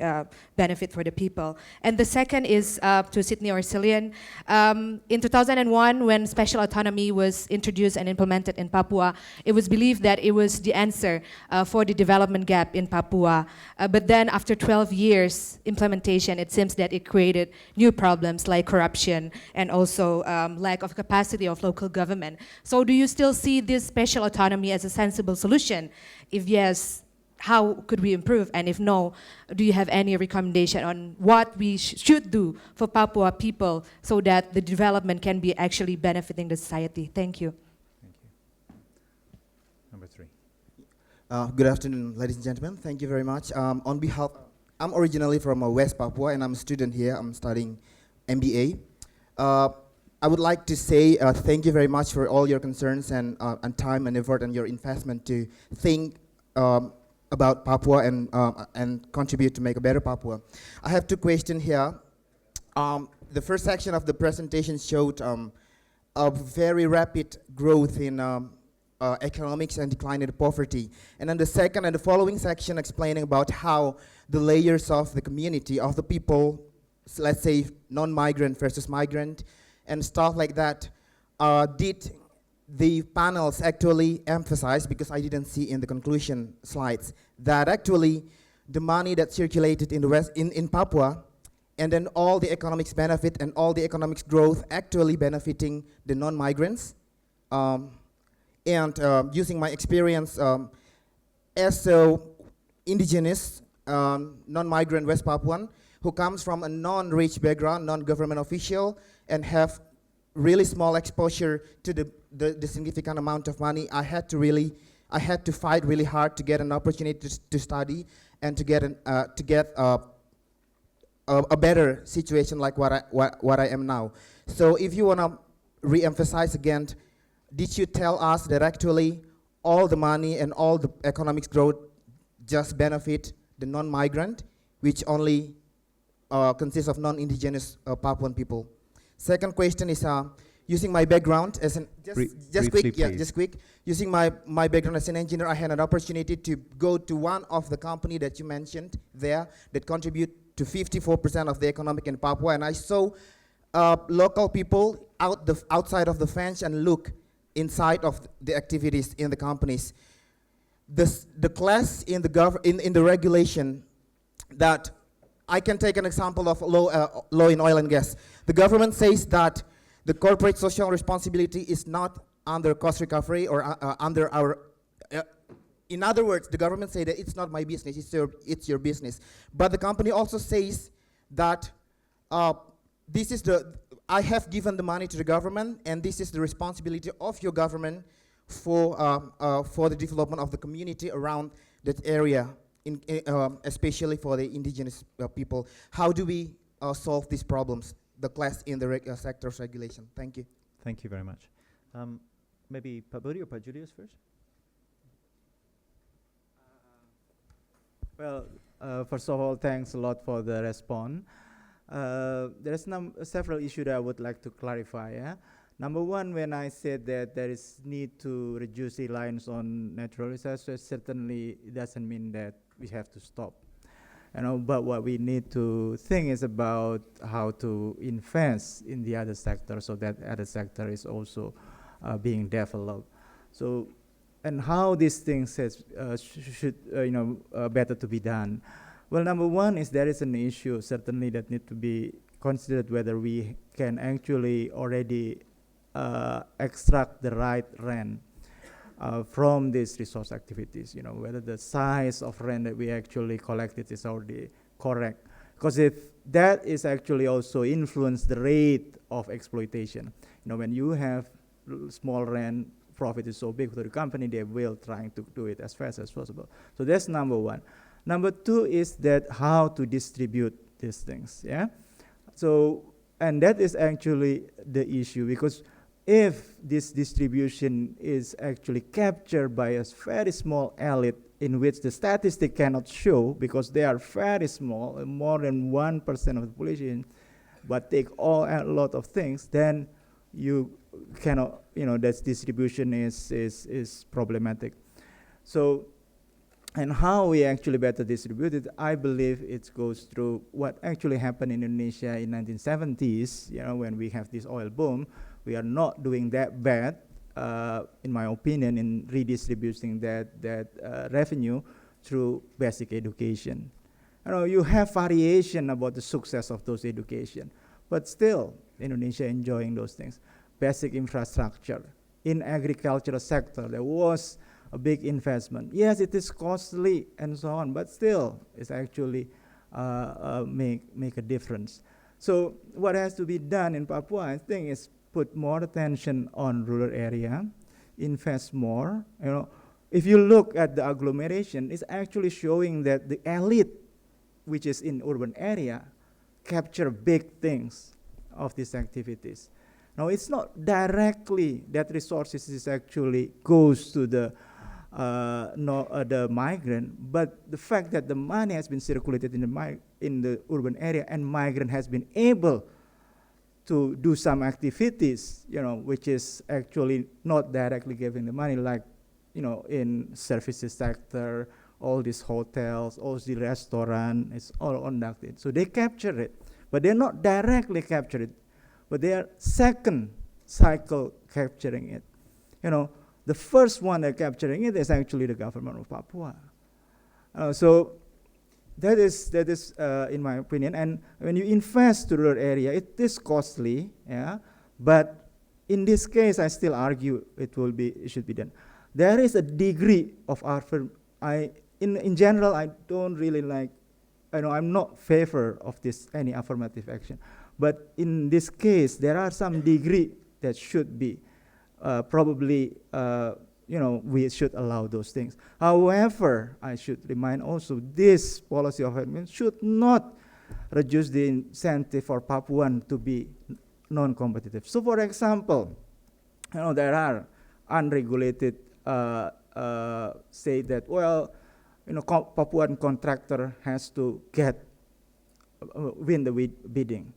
benefit for the people. And the second is to Sidney or Cillian. In 2001, when special autonomy was introduced and implemented in Papua, it was believed that it was the answer for the development gap in Papua. But then after 12 years implementation, it seems that it created new problems like corruption and also lack of capacity of local government. So do you still see this special autonomy as a sensible solution? If yes, how could we improve? And if no, do you have any recommendation on what we should do for Papua people so that the development can be actually benefiting the society? Thank you. Thank you. Number 3. Good afternoon, ladies and gentlemen. Thank you very much. On behalf, I'm originally from West Papua, and I'm a student here. I'm studying MBA. I would like to say thank you very much for all your concerns and time and effort and your investment to think about Papua and contribute to make a better Papua. I have two questions here. The first section of the presentation showed a very rapid growth in economics and decline in poverty. And then the second and the following section explaining about how the layers of the community, of the people, let's say non-migrant versus migrant, and stuff like that, did the panels actually emphasize, because I didn't see in the conclusion slides, that actually the money that circulated in the West, in Papua, and then all the economics benefit and all the economics growth actually benefiting the non-migrants. Using my experience as an indigenous non-migrant West Papuan who comes from a non-rich background, non-government official, and have really small exposure to the significant amount of money, I had to fight really hard to get an opportunity to study and to get a better situation like what I am now. So if you want to re-emphasize again, did you tell us that actually all the money and all the economic growth just benefit the non-migrant, which only consists of non-indigenous Papuan people? Second question is, using my background as an, just quick, using my background as an engineer, I had an opportunity to go to one of the company that you mentioned there that contribute to 54% of the economic in Papua, and I saw local people outside of the fence and look inside of the activities in the companies. The class in the regulation that I can take an example of law in oil and gas. The government says that the corporate social responsibility is not under cost recovery or under our. In other words, the government say that it's not my business, it's your business. But the company also says that this is I have given the money to the government, and this is the responsibility of your government for the development of the community around that area, especially for the indigenous people. How do we solve these problems, the class in the sector's regulation? Thank you. Thank you very much. Maybe Pa Budy or Pa Julius first? Well, first of all, thanks a lot for the response. There's several issues that I would like to clarify. Yeah? Number one, when I said that there is need to reduce reliance on natural resources, certainly it doesn't mean that we have to stop. But what we need to think is about how to invest in the other sector so that other sector is also being developed. So, and how these things should better to be done. Well, number one is there is an issue certainly that need to be considered whether we can actually already extract the right rent from these resource activities, whether the size of rent that we actually collected is already correct. Because if that is actually also influence the rate of exploitation, when you have small rent profit is so big to the company, they will trying to do it as fast as possible. So that's number one. Number two is that how to distribute these things, yeah? So, and that is actually the issue, because if this distribution is actually captured by a very small elite in which the statistic cannot show because they are very small, more than 1% of the population, but take a lot of things, then you cannot, that distribution is problematic. So, and how we actually better distribute it, I believe it goes through what actually happened in Indonesia in 1970s, when we have this oil boom. We are not doing that bad, in my opinion, in redistributing that revenue through basic education. You have variation about the success of those education, but still, Indonesia enjoying those things. Basic infrastructure. In agricultural sector, there was a big investment. Yes, it is costly and so on, but still, it's actually make a difference. So what has to be done in Papua, I think, is put more attention on rural area, invest more. If you look at the agglomeration, it's actually showing that the elite, which is in urban area, capture big things of these activities. Now, it's not directly that resources is actually goes to the migrant, but the fact that the money has been circulated in the urban area and migrant has been able to do some activities, which is actually not directly giving the money, like, in services sector, all these hotels, all the restaurant, it's all conducted. So they capture it, but they're not directly capture it, but they are second cycle capturing it. The first one that capturing it is actually the government of Papua. So that is in my opinion. And when you invest to rural area, it is costly, yeah. But in this case, I still argue it should be done. There is a degree of in general, I don't really like. I'm not favor of any affirmative action. But in this case, there are some degree that should be. Probably, we should allow those things. However, I should remind also this policy of admin should not reduce the incentive for Papuan to be non-competitive. So, for example, there are unregulated say that, well, Papuan contractor has to win the bidding.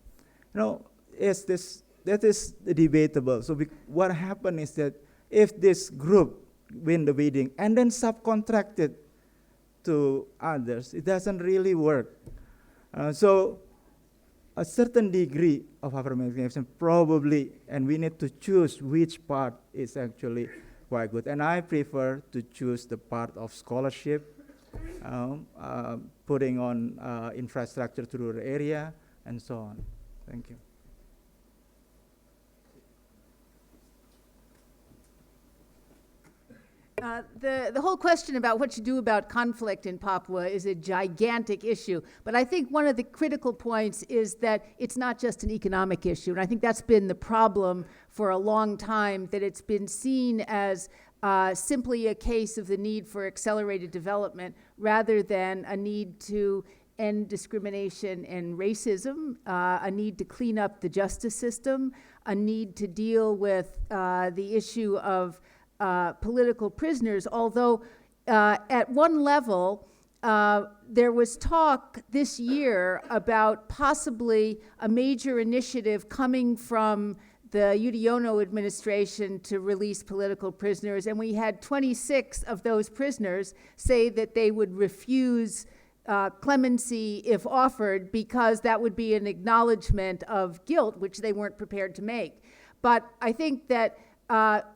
That is debatable. So what happened is that if this group win the bidding and then subcontracted to others, it doesn't really work. So a certain degree of affirmative action probably, and we need to choose which part is actually quite good. And I prefer to choose the part of scholarship, putting on infrastructure to rural area, and so on. Thank you. The whole question about what to do about conflict in Papua is a gigantic issue. But I think one of the critical points is that it's not just an economic issue. And I think that's been the problem for a long time, that it's been seen as simply a case of the need for accelerated development rather than a need to end discrimination and racism, a need to clean up the justice system, a need to deal with the issue of political prisoners, although at one level, there was talk this year about possibly a major initiative coming from the Yudhoyono administration to release political prisoners, and we had 26 of those prisoners say that they would refuse clemency if offered because that would be an acknowledgement of guilt, which they weren't prepared to make. But I think that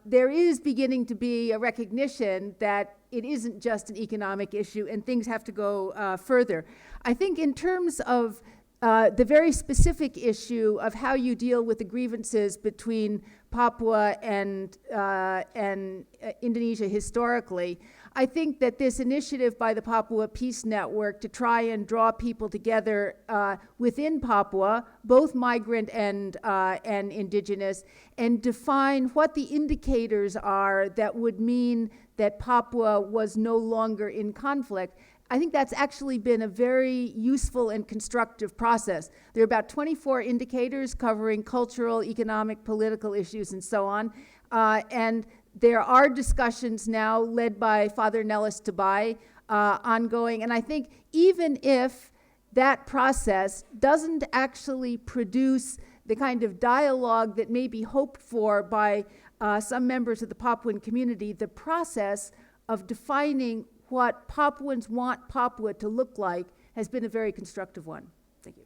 there is beginning to be a recognition that it isn't just an economic issue and things have to go further. I think in terms of the very specific issue of how you deal with the grievances between Papua and Indonesia historically, I think that this initiative by the Papua Peace Network to try and draw people together within Papua, both migrant and indigenous, and define what the indicators are that would mean that Papua was no longer in conflict, I think that's actually been a very useful and constructive process. There are about 24 indicators covering cultural, economic, political issues, and so on. And there are discussions now led by Father Nellis Tabai ongoing. And I think even if that process doesn't actually produce the kind of dialogue that may be hoped for by some members of the Papuan community, the process of defining what Papuans want Papua to look like has been a very constructive one. Thank you.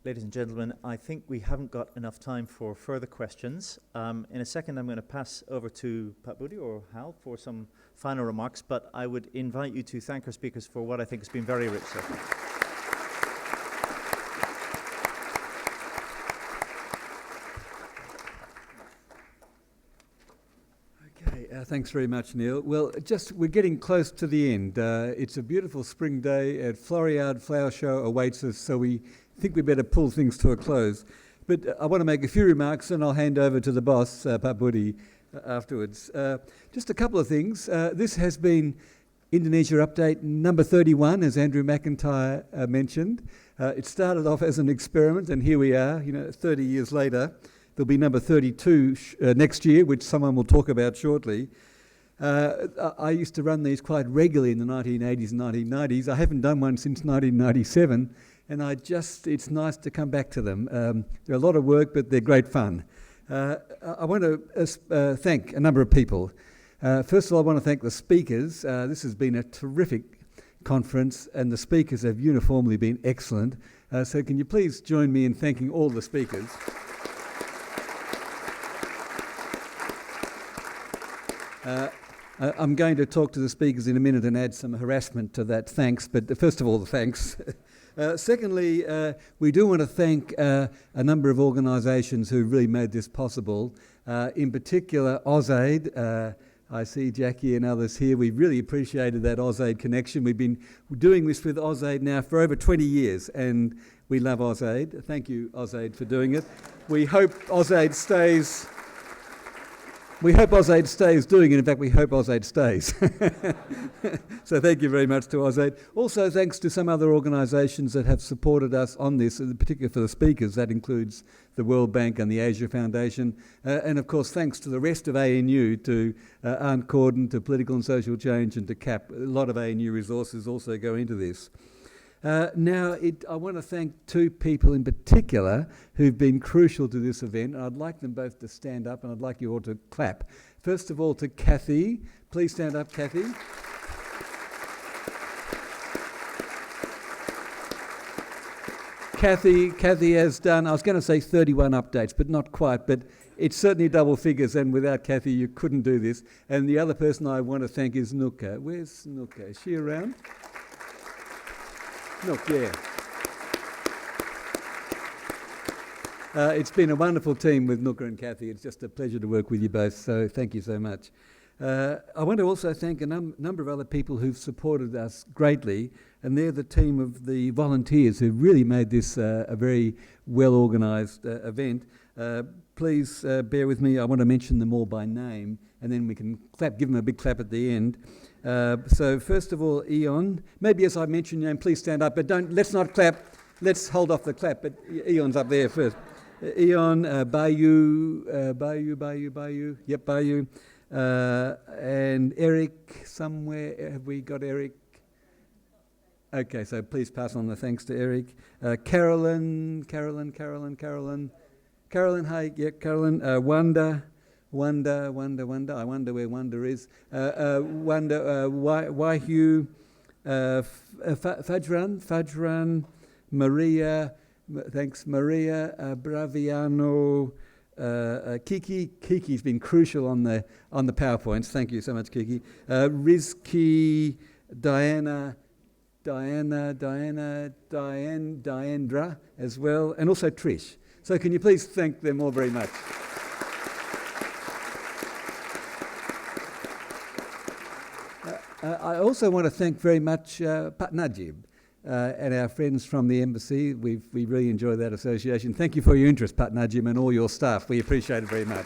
Ladies and gentlemen, I think we haven't got enough time for further questions. In a second, I'm going to pass over to Pat Budy or Hal for some final remarks, but I would invite you to thank our speakers for what I think has been very rich so far. Thanks very much, Neil. Well, we're getting close to the end. It's a beautiful spring day. At Floriade Flower Show awaits us, so we think we better pull things to a close. But I want to make a few remarks, and I'll hand over to the boss, Pat Budy, afterwards. Just a couple of things. This has been Indonesia Update number 31, as Andrew McIntyre mentioned. It started off as an experiment, and here we are, 30 years later. There'll be number 32 next year, which someone will talk about shortly. I used to run these quite regularly in the 1980s and 1990s. I haven't done one since 1997, and it's nice to come back to them. They're a lot of work, but they're great fun. I want to thank a number of people. First of all, I want to thank the speakers. This has been a terrific conference, and the speakers have uniformly been excellent. So can you please join me in thanking all the speakers? I'm going to talk to the speakers in a minute and add some harassment to that thanks, but first of all, the thanks. Secondly, we do want to thank a number of organisations who really made this possible. In particular, AusAID. I see Jackie and others here. We really appreciated that AusAID connection. We've been doing this with AusAID now for over 20 years, and we love AusAID. Thank you, AusAID, for doing it. We hope AusAID stays. We hope AusAID stays doing it. In fact, we hope AusAID stays. So thank you very much to AusAID. Also, thanks to some other organisations that have supported us on this, in particular for the speakers. That includes the World Bank and the Asia Foundation. And of course, thanks to the rest of ANU, to Arndt Corden, to Political and Social Change, and to CAP. A lot of ANU resources also go into this. Now, I want to thank two people in particular who've been crucial to this event. I'd like them both to stand up, and I'd like you all to clap. First of all, to Kathy. Please stand up, Kathy. Kathy has done, I was going to say 31 updates, but not quite, but it's certainly double figures, and without Kathy, you couldn't do this. And the other person I want to thank is Nuka. Where's Nuka? Is she around? Look, yeah. It's been a wonderful team with Nuka and Kathy. It's just a pleasure to work with you both, so thank you so much. I want to also thank a number of other people who've supported us greatly, and they're the team of the volunteers who really made this a very well-organised event. Please bear with me. I want to mention them all by name, and then we can give them a big clap at the end. So first of all, Eon. Maybe as I mention your name, please stand up, but let's not clap. Let's hold off the clap, but Eon's up there first. Eon, Bayu. Yep, Bayu. And Eric somewhere. Have we got Eric? Okay, so please pass on the thanks to Eric. Carolyn. Carolyn, hi. Yeah, Carolyn. Wanda. I wonder where Wanda is. Wanda, Wahyu, Fajran, Maria, thanks, Maria, Braviano, Kiki. Kiki's been crucial on the PowerPoints. Thank you so much, Kiki. Rizki, Diana, Diandra as well, and also Trish. So can you please thank them all very much? I also want to thank very much Pak Najib and our friends from the embassy. We really enjoy that association. Thank you for your interest, Pak Najib, and all your staff. We appreciate it very much.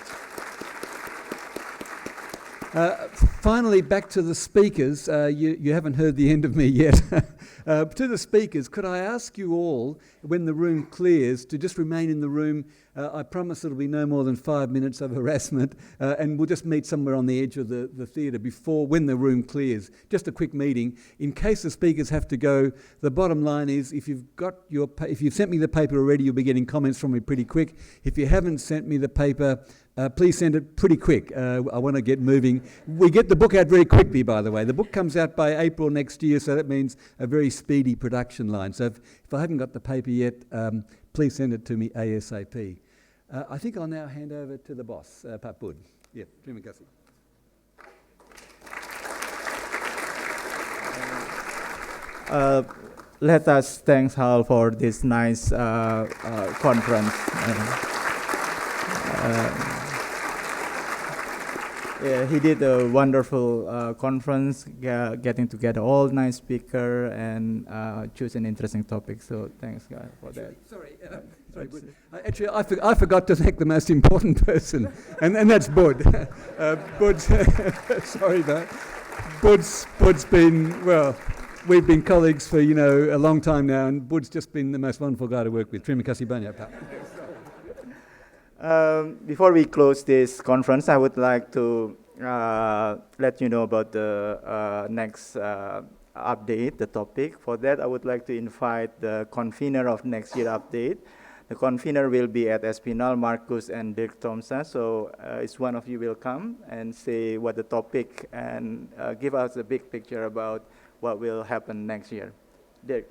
Finally, back to the speakers. You haven't heard the end of me yet. To the speakers, could I ask you all, when the room clears, to just remain in the room? I promise it'll be no more than 5 minutes of harassment, and we'll just meet somewhere on the edge of the theatre when the room clears. Just a quick meeting. In case the speakers have to go, the bottom line is, if you've sent me the paper already, you'll be getting comments from me pretty quick. If you haven't sent me the paper, please send it pretty quick. I want to get moving. We get the book out very quickly, by the way. The book comes out by April next year, so that means a very speedy production line. So if I haven't got the paper yet, please send it to me ASAP. I think I'll now hand over to the boss, Pak Bud. Yeah, terima kasih. Let us thank Hal for this nice conference. Yeah, he did a wonderful conference, getting together all nice speakers and choose an interesting topic. So thanks, guys, for that. Sorry, actually, I forgot to thank the most important person, and that's Bud. Bud's, sorry, but Bud's been, well, we've been colleagues for, a long time now, and Bud's just been the most wonderful guy to work with. Terima kasih banyak, Pak. Before we close this conference, I would like to let you know about the next update, the topic. For that, I would like to invite the convener of next year update. The convener will be Ed Aspinall, Marcus, and Dirk Thompson. So each one of you will come and say what the topic and give us a big picture about what will happen next year. Dirk.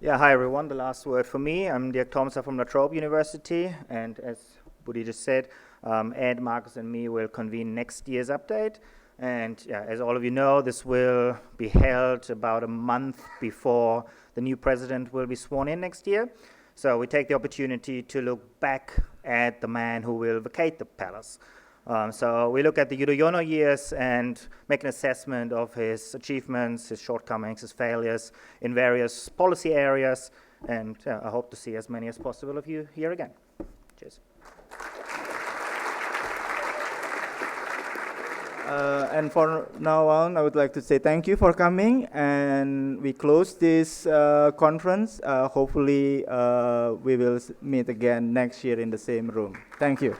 Yeah, hi everyone. The last word for me. I'm Dirk Thompson from La Trobe University, and as Budy just said, Ed, Marcus, and me will convene next year's update. And yeah, as all of you know, this will be held about a month before the new president will be sworn in next year. So we take the opportunity to look back at the man who will vacate the palace. So we look at the Yudhoyono years and make an assessment of his achievements, his shortcomings, his failures in various policy areas, and I hope to see as many as possible of you here again. Cheers. And for now on, I would like to say thank you for coming, and we close this conference. Hopefully, we will meet again next year in the same room. Thank you.